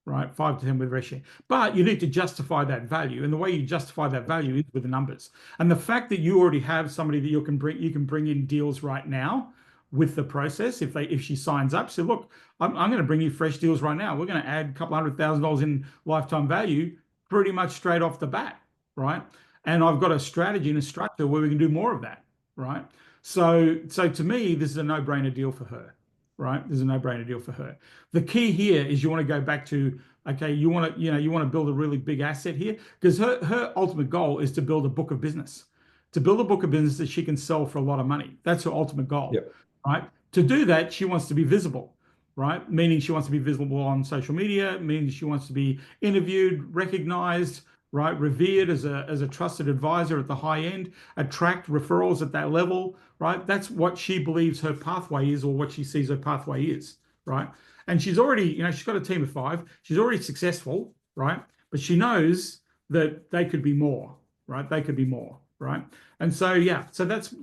right? 5 to 10 with rev share. But you need to justify that value. And the way you justify that value is with the numbers. And the fact that you already have somebody that you can bring in deals right now with the process, if she signs up, say, look, I'm going to bring you fresh deals right now. We're going to add a couple $100,000 in lifetime value pretty much straight off the bat, right? And I've got a strategy and a structure where we can do more of that, right? So to me, this is a no-brainer deal for her, right? This is a no-brainer deal for her. The key here is you want to go back to, okay, you want to build a really big asset here, because her ultimate goal is to build a book of business, to build a book of business that she can sell for a lot of money. That's her ultimate goal, Yep. right? To do that, she wants to be visible, right? Meaning she wants to be visible on social media, meaning she wants to be interviewed, recognized, right? Revered as a trusted advisor at the high end, attract referrals at that level, right? That's what she believes her pathway is, or what she sees her pathway is, right? And she's already, she's got a team of 5. She's already successful, right? But she knows that they could be more, right? They could be more, right? And so, so that's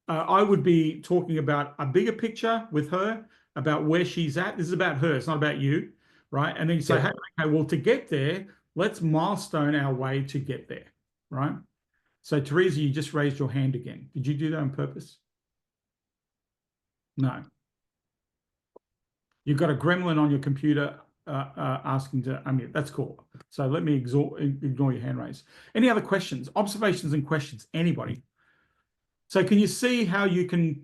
I would be talking about a bigger picture with her about where she's at. This is about her. It's not about you, right? And then you say, Yeah. hey, well, to get there, let's milestone our way to get there, right? So, Teresa, you just raised your hand again. Did you do that on purpose? No. You've got a gremlin on your computer asking to unmute. That's cool. So let me ignore your hand raise. Any other questions, observations and questions? Anybody? So can you see how you can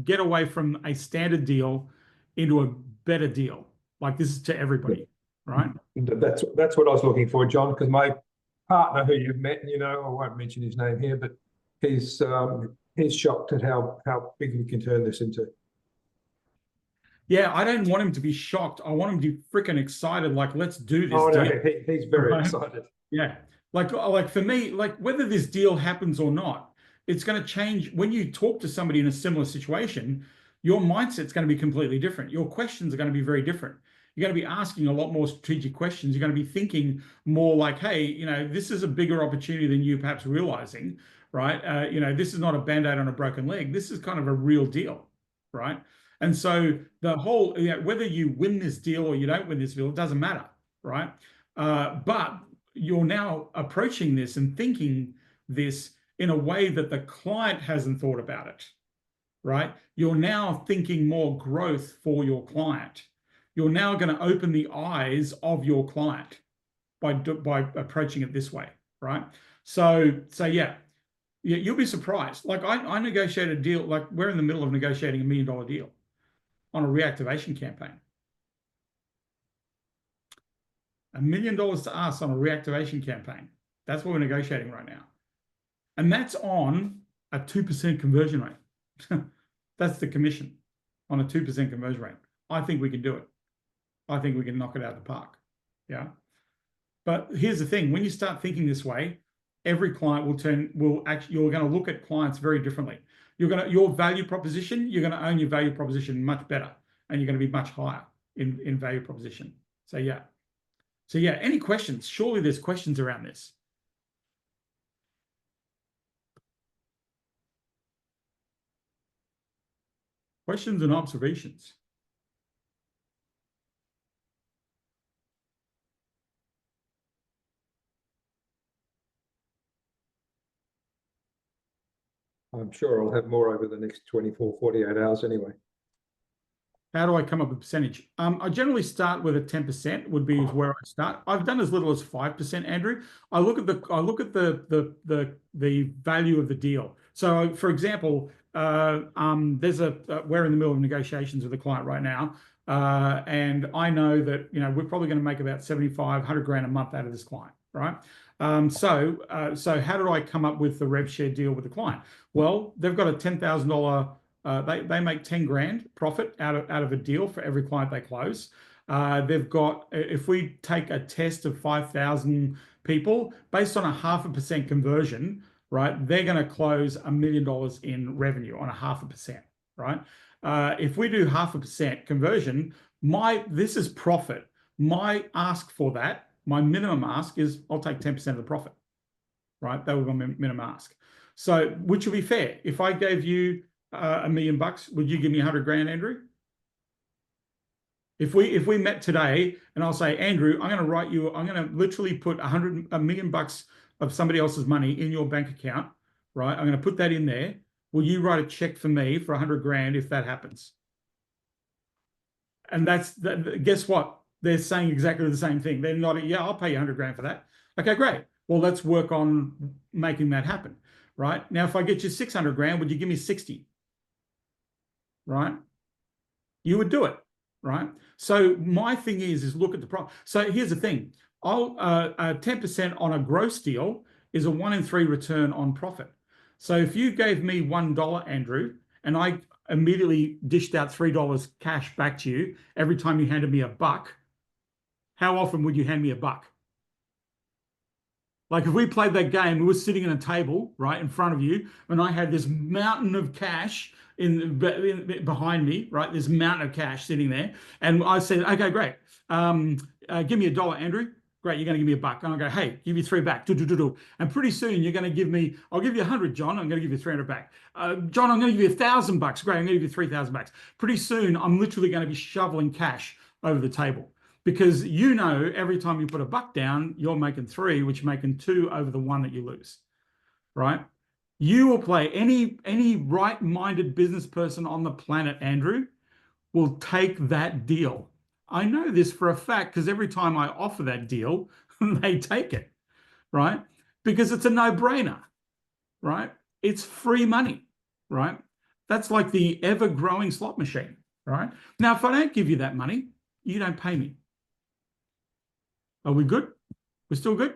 get away from a standard deal into a better deal? Like this is to everybody, right? That's what I was looking for, John, because my partner, who you've met, I won't mention his name here, but he's shocked at how big we can turn this into. Yeah, I don't want him to be shocked. I want him to be freaking excited. Like, let's do this Oh no, deal. he's very Right? excited. Yeah, like for me, like whether this deal happens or not, it's going to change. When you talk to somebody in a similar situation, your mindset's going to be completely different. Your questions are going to be very different. You're going to be asking a lot more strategic questions. You're going to be thinking more like, hey, this is a bigger opportunity than you perhaps realizing, right? This is not a band-aid on a broken leg. This is kind of a real deal, right? And so the whole, whether you win this deal or you don't win this deal, it doesn't matter, right? But you're now approaching this and thinking this in a way that the client hasn't thought about it, right? You're now thinking more growth for your client. You're now going to open the eyes of your client by approaching it this way, right? So yeah, you'll be surprised. Like I negotiated a deal, like we're in the middle of negotiating $1 million deal on a reactivation campaign. $1 million to us on a reactivation campaign. That's what we're negotiating right now. And that's on a 2% conversion rate. That's the commission on a 2% conversion rate. I think we can do it. I think we can knock it out of the park. Yeah. But here's the thing. When you start thinking this way, every client you're going to look at clients very differently. Your value proposition, you're going to own your value proposition much better, and you're going to be much higher in value proposition. So yeah. Any questions? Surely there's questions around this. Questions and observations. I'm sure I'll have more over the next 24, 48 hours anyway. How do I come up with percentage? I generally start with a 10% would be where I start. I've done as little as 5%, Andrew. I look at the value of the deal. So, for example, we're in the middle of negotiations with a client right now, and I know that we're probably going to make about 100 grand a month out of this client, right? So how do I come up with the rev share deal with the client? Well, they've got a $10,000. They make 10 grand profit out of a deal for every client they close. They've got, if we take a test of 5,000 people based on a 0.5% conversion, right? They're going to close $1 million in revenue on a 0.5%, right? If we do 0.5% conversion, this is profit. My ask for that, my minimum ask is I'll take 10% of the profit, right? That would be my minimum ask. So, which would be fair. If I gave you $1 million, would you give me 100 grand, Andrew? If we met today and I'll say, Andrew, I'm going to literally put $1 million of somebody else's money in your bank account, right? I'm going to put that in there. Will you write a check for me for 100 grand if that happens? And guess what? They're saying exactly the same thing. They're not, yeah, I'll pay you 100 grand for that. Okay, great. Well, let's work on making that happen, right? Now, if I get you 600 grand, would you give me 60? Right? You would do it, right? So my thing is look at the profit. So here's the thing. 10% on a gross deal is a 1 in 3 return on profit. So if you gave me $1, Andrew, and I immediately dished out $3 cash back to you every time you handed me a buck, how often would you hand me a buck? Like if we played that game, we were sitting at a table right in front of you, and I had this mountain of cash behind me, right? This mountain of cash sitting there, and I said, "Okay, great. Give me $1, Andrew. Great, you're going to give me a buck." And I go, "Hey, give you 3 back." And pretty soon you're going to give me, I'll give you 100, John. I'm going to give you 300 back. John, I'm going to give you $1,000. Great, I'm going to give you 3,000 bucks. Pretty soon I'm literally going to be shoveling cash over the table. Because every time you put a buck down, you're making 3, which you're making 2 over the 1 that you lose, right? You will play, any right-minded business person on the planet, Andrew, will take that deal. I know this for a fact because every time I offer that deal, they take it, right? Because it's a no-brainer, right? It's free money, right? That's like the ever-growing slot machine, right? Now, if I don't give you that money, you don't pay me. Are we good? We're still good?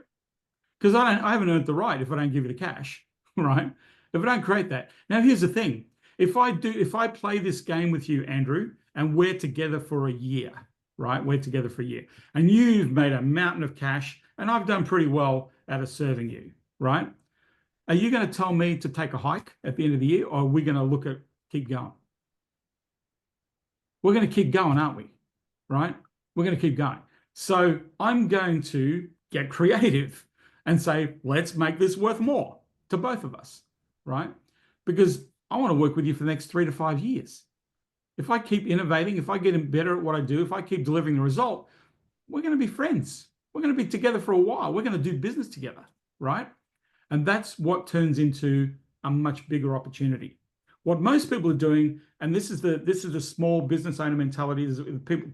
Because I haven't earned the right if I don't give you the cash, right? If I don't create that. Now, here's the thing. If I play this game with you, Andrew, and we're together for a year, right? We're together for a year, and you've made a mountain of cash, and I've done pretty well out of serving you, right? Are you going to tell me to take a hike at the end of the year, or are we going to look at keep going? We're going to keep going, aren't we? Right? We're going to keep going. So I'm going to get creative and say, let's make this worth more to both of us, right? Because I want to work with you for the next 3 to 5 years. If I keep innovating, if I get better at what I do, if I keep delivering the result, we're going to be friends. We're going to be together for a while. We're going to do business together, right? And that's what turns into a much bigger opportunity. What most people are doing, and this is the small business owner mentality, is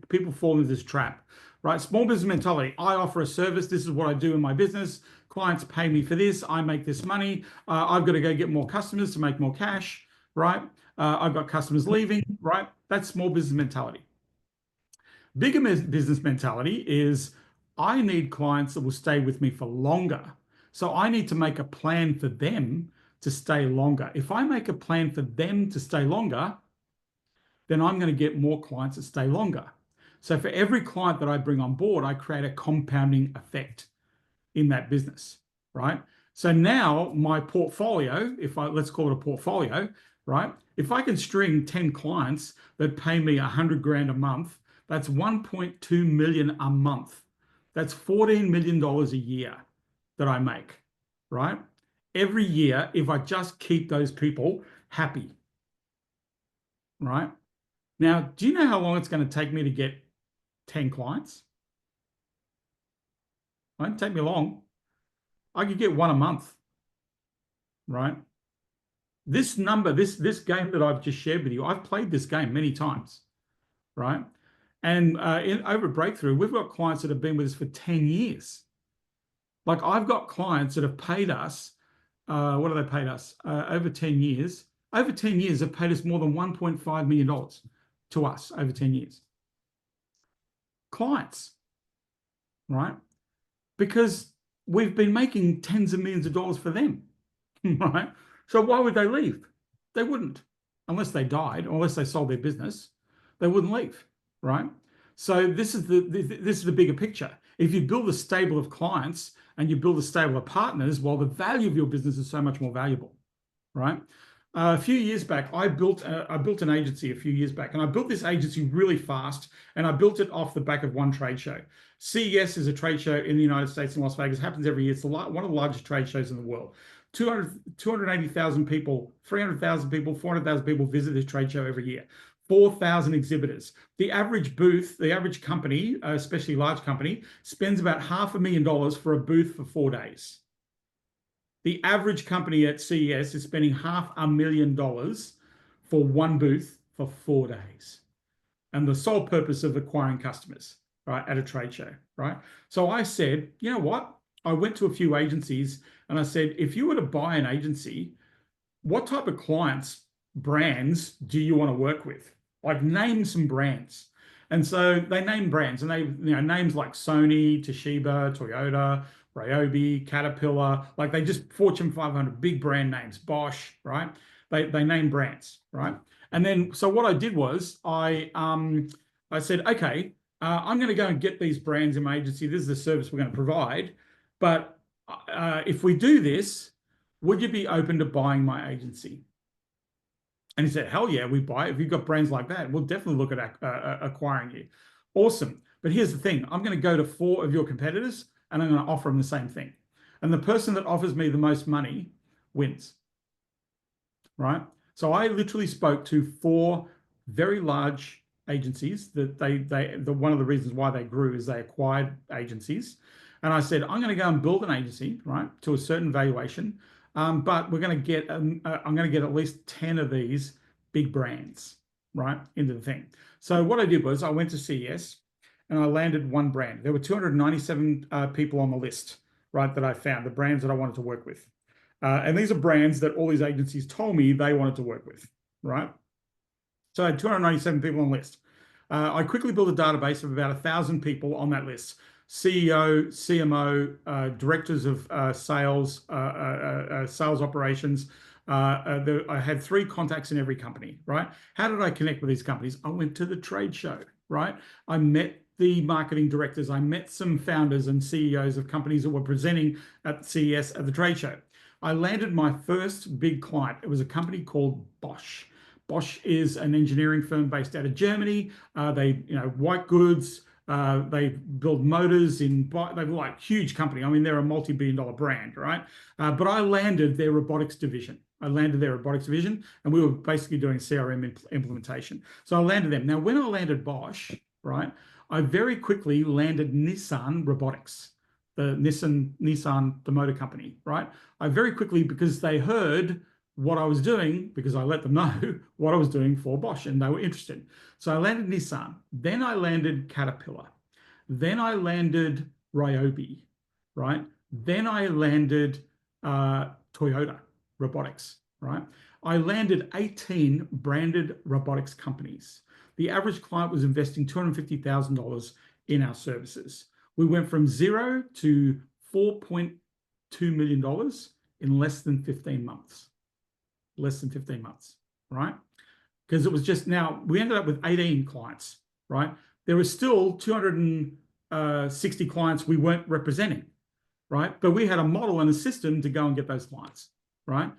people fall into this trap, right? Small business mentality. I offer a service. This is what I do in my business. Clients pay me for this. I make this money. I've got to go get more customers to make more cash, right? I've got customers leaving, right? That's small business mentality. Bigger business mentality is I need clients that will stay with me for longer. So I need to make a plan for them to stay longer. If I make a plan for them to stay longer, then I'm going to get more clients that stay longer. So for every client that I bring on board, I create a compounding effect in that business, right? So now my portfolio, let's call it a portfolio, right? If I can string 10 clients that pay me 100 grand a month, that's 1.2 million a month. That's $14 million a year that I make, right? Every year, if I just keep those people happy, right? Now, do you know how long it's going to take me to get 10 clients? It won't take me long. I could get 1 a month, right? This number, this game that I've just shared with you, I've played this game many times, right? And over Breakthrough, we've got clients that have been with us for 10 years. Like I've got clients that have paid us, what have they paid us? Over 10 years. Over 10 years, have paid us more than $1.5 million to us over 10 years. Clients, right? Because we've been making tens of millions of dollars for them, right? So why would they leave? They wouldn't, unless they died, or unless they sold their business, they wouldn't leave, right? So this is the bigger picture. If you build a stable of clients and you build a stable of partners, well, the value of your business is so much more valuable, right? A few years back, I built an agency a few years back, and I built this agency really fast, and I built it off the back of one trade show. CES is a trade show in the United States in Las Vegas. It happens every year. It's one of the largest trade shows in the world. 280,000 people, 300,000 people, 400,000 people visit this trade show every year. 4,000 exhibitors. The average booth, the average company, especially large company, spends about $500,000 for a booth for 4 days. The average company at CES is spending $500,000 for one booth for 4 days. And the sole purpose of acquiring customers, right, at a trade show, right? So I said, you know what? I went to a few agencies and I said, if you were to buy an agency, what type of clients, brands do you want to work with? Like name some brands. And so they named brands, and they, names like Sony, Toshiba, Toyota, Ryobi, Caterpillar, like they just Fortune 500, big brand names, Bosch, right? They name brands, right? And then, so what I did was I said, okay, I'm going to go and get these brands in my agency. This is the service we're going to provide. But if we do this, would you be open to buying my agency? And he said, hell yeah, we buy it. If you've got brands like that, we'll definitely look at acquiring you. Awesome. But here's the thing. I'm going to go to 4 of your competitors and I'm going to offer them the same thing. And the person that offers me the most money wins, right? So I literally spoke to 4 very large agencies that one of the reasons why they grew is they acquired agencies. And I said, I'm going to go and build an agency, right, to a certain valuation. But we're going to get, I'm going to get at least 10 of these big brands, right, into the thing. So what I did was I went to CES and I landed one brand. There were 297 people on the list, right, that I found, the brands that I wanted to work with. And these are brands that all these agencies told me they wanted to work with, right? So I had 297 people on the list. I quickly built a database of about 1,000 people on that list. CEO, CMO, directors of sales, sales operations. I had 3 contacts in every company, right? How did I connect with these companies? I went to the trade show, right? I met the marketing directors. I met some founders and CEOs of companies that were presenting at CES at the trade show. I landed my first big client. It was a company called Bosch. Bosch is an engineering firm based out of Germany. They, white goods. They build motors they're like huge company. I mean, they're a multi-billion-dollar brand, right? But I landed their robotics division. And we were basically doing CRM implementation. So I landed them. Now, when I landed Bosch, right, I very quickly landed Nissan Robotics, the Nissan, the motor company, right? I very quickly, because they heard what I was doing, because I let them know what I was doing for Bosch and they were interested. So I landed Nissan, then I landed Caterpillar, then I landed Ryobi, right? Then I landed Toyota Robotics, right? I landed 18 branded robotics companies. The average client was investing $250,000 in our services. We went from 0 to $4.2 million in less than 15 months. Less than 15 months, right? Because it was just, now we ended up with 18 clients, right? There were still 260 clients we weren't representing, right? But we had a model and a system to go and get those clients, right?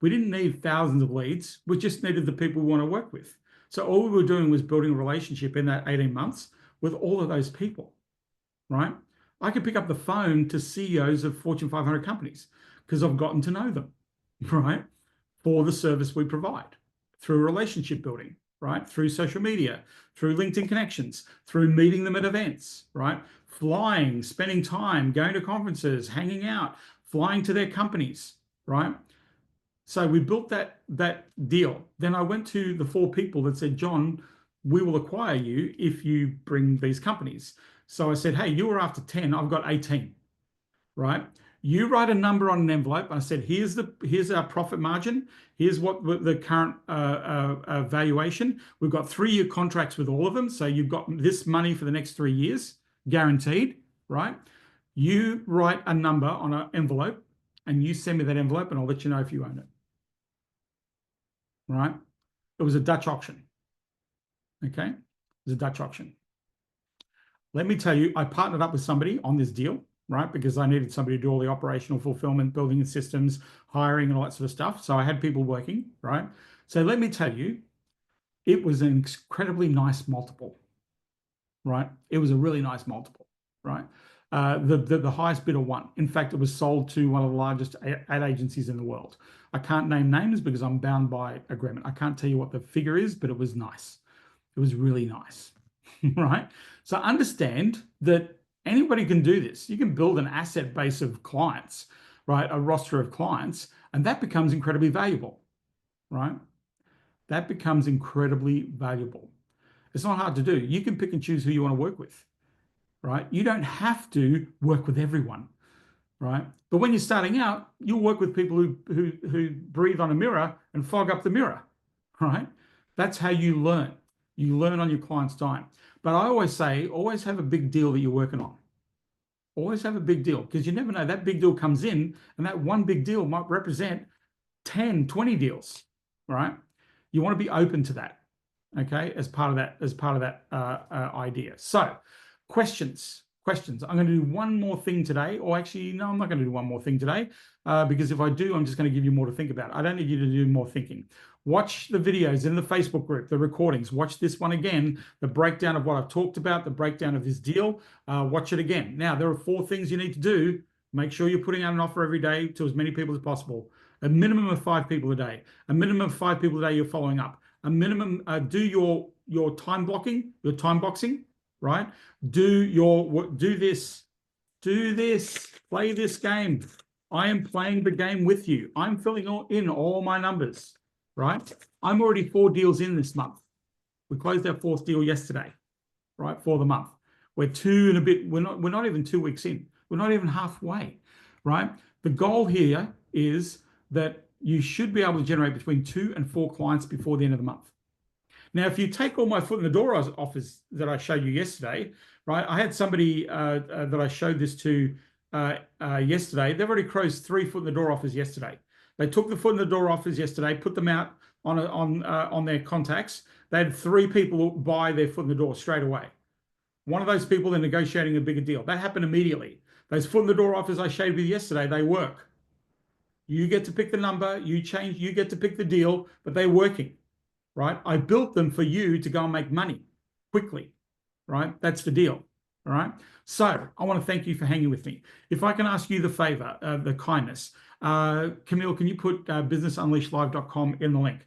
We didn't need thousands of leads. We just needed the people we want to work with. So all we were doing was building a relationship in that 18 months with all of those people, right? I could pick up the phone to CEOs of Fortune 500 companies because I've gotten to know them, right? For the service we provide through relationship building, right? Through social media, through LinkedIn connections, through meeting them at events, right? Flying, spending time, going to conferences, hanging out, flying to their companies, right? So we built that deal. Then I went to the 4 people that said, John, we will acquire you if you bring these companies. So I said, hey, you were after 10, I've got 18, right? You write a number on an envelope. I said, here's our profit margin. Here's what the current valuation. We've got 3-year contracts with all of them. So you've got this money for the next 3 years, guaranteed, right? You write a number on an envelope and you send me that envelope and I'll let you know if you own it. Right? It was a Dutch auction. Okay? It was a Dutch auction. Let me tell you, I partnered up with somebody on this deal, right? Because I needed somebody to do all the operational fulfillment, building systems, hiring, and all that sort of stuff. So I had people working, right? So let me tell you, it was an incredibly nice multiple, right? It was a really nice multiple, right? The highest bidder won. In fact, it was sold to one of the largest ad agencies in the world. I can't name names because I'm bound by agreement. I can't tell you what the figure is, but it was nice. It was really nice, right? So understand that anybody can do this. You can build an asset base of clients, right? A roster of clients, and that becomes incredibly valuable, right? That becomes incredibly valuable. It's not hard to do. You can pick and choose who you want to work with, right? You don't have to work with everyone, right? But when you're starting out, you'll work with people who breathe on a mirror and fog up the mirror, right? That's how you learn. You learn on your client's time. But I always say, always have a big deal that you're working on. Always have a big deal, because you never know, that big deal comes in and that one big deal might represent 10, 20 deals, right? You want to be open to that, okay, as part of that idea. So questions. I'm going to do one more thing today, or actually, no, I'm not going to do one more thing today, because if I do, I'm just going to give you more to think about. I don't need you to do more thinking. Watch the videos in the Facebook group, the recordings. Watch this one again, the breakdown of what I've talked about, the breakdown of this deal. Watch it again. Now, there are 4 things you need to do. Make sure you're putting out an offer every day to as many people as possible. A minimum of 5 people a day. A minimum of 5 people a day you're following up. A minimum, do your time blocking, your time boxing, right? Do this, play this game. I am playing the game with you. I'm filling in all my numbers, right? I'm already 4 deals in this month. We closed our 4th deal yesterday, right, for the month. We're 2 and a bit, we're not even 2 weeks in. We're not even halfway, right? The goal here is that you should be able to generate between 2 and 4 clients before the end of the month. Now, if you take all my foot in the door offers that I showed you yesterday, right? I had somebody that I showed this to yesterday. They've already closed 3 foot in the door offers yesterday. They took the foot in the door offers yesterday, put them out on their contacts. They had 3 people buy their foot in the door straight away. One of those people, they're negotiating a bigger deal. That happened immediately. Those foot in the door offers I showed you yesterday, they work. You get to pick the number, you get to pick the deal, but they're working, right? I built them for you to go and make money quickly, right? That's the deal, all right? So I want to thank you for hanging with me. If I can ask you the favor, the kindness, Camille, can you put businessunleashedlive.com in the link,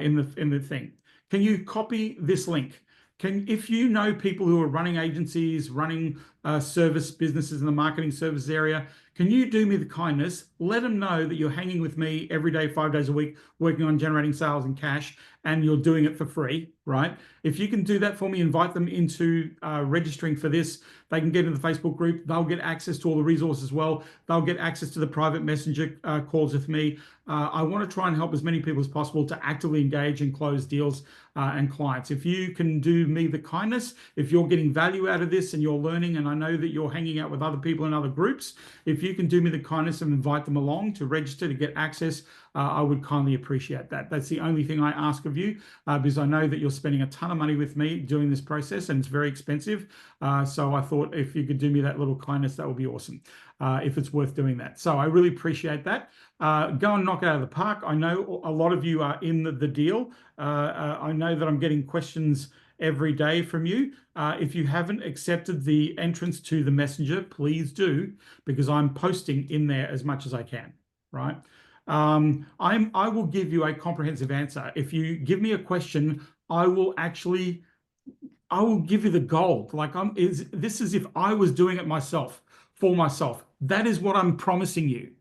in the thing? Can you copy this link? If you know people who are running agencies, running service businesses in the marketing services area, can you do me the kindness? Let them know that you're hanging with me every day, 5 days a week, working on generating sales and cash, and you're doing it for free, right? If you can do that for me, invite them into registering for this. They can get into the Facebook group. They'll get access to all the resources as well. They'll get access to the private messenger calls with me. I want to try and help as many people as possible to actively engage and close deals and clients. If you can do me the kindness, if you're getting value out of this and you're learning, and I know that you're hanging out with other people in other groups, if you can do me the kindness and invite them along to register to get access, I would kindly appreciate that. That's the only thing I ask of you, because I know that you're spending a ton of money with me doing this process and it's very expensive. So I thought if you could do me that little kindness, that would be awesome, if it's worth doing that. So I really appreciate that. Go and knock it out of the park. I know a lot of you are in the deal. I know that I'm getting questions every day from you. If you haven't accepted the entrance to the messenger, please do, because I'm posting in there as much as I can, right? I will give you a comprehensive answer. If you give me a question, I will give you the gold. Like this is if I was doing it myself, for myself. That is what I'm promising you,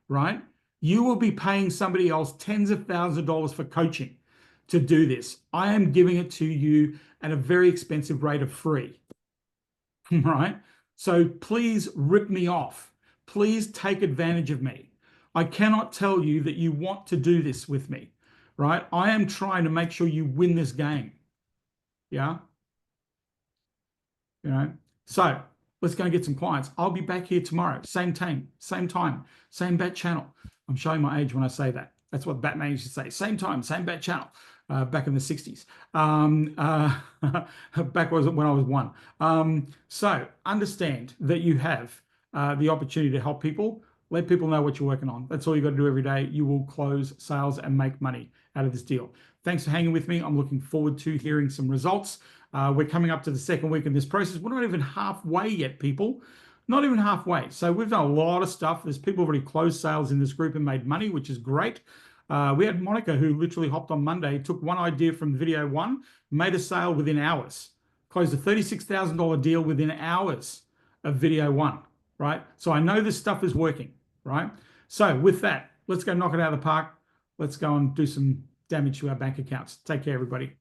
right? You will be paying somebody else tens of thousands of dollars for coaching to do this. I am giving it to you at a very expensive rate of free, right? So please rip me off. Please take advantage of me. I cannot tell you that you want to do this with me, right? I am trying to make sure you win this game. Yeah. You know, so let's go and get some clients. I'll be back here tomorrow, same time, same bat channel. I'm showing my age when I say that. That's what Batman used to say. Same time, same bat channel. Back in the 60s. Back when I was one. So understand that you have the opportunity to help people. Let people know what you're working on. That's all you got to do every day. You will close sales and make money out of this deal. Thanks for hanging with me. I'm looking forward to hearing some results. We're coming up to the second week in this process. We're not even halfway yet, people. Not even halfway. So we've done a lot of stuff. There's people already closed sales in this group and made money, which is great. We had Monica who literally hopped on Monday, took one idea from video one, made a sale within hours, closed a $36,000 deal within hours of video one, right? So I know this stuff is working, right? So with that, let's go knock it out of the park. Let's go and do some damage to our bank accounts. Take care, everybody.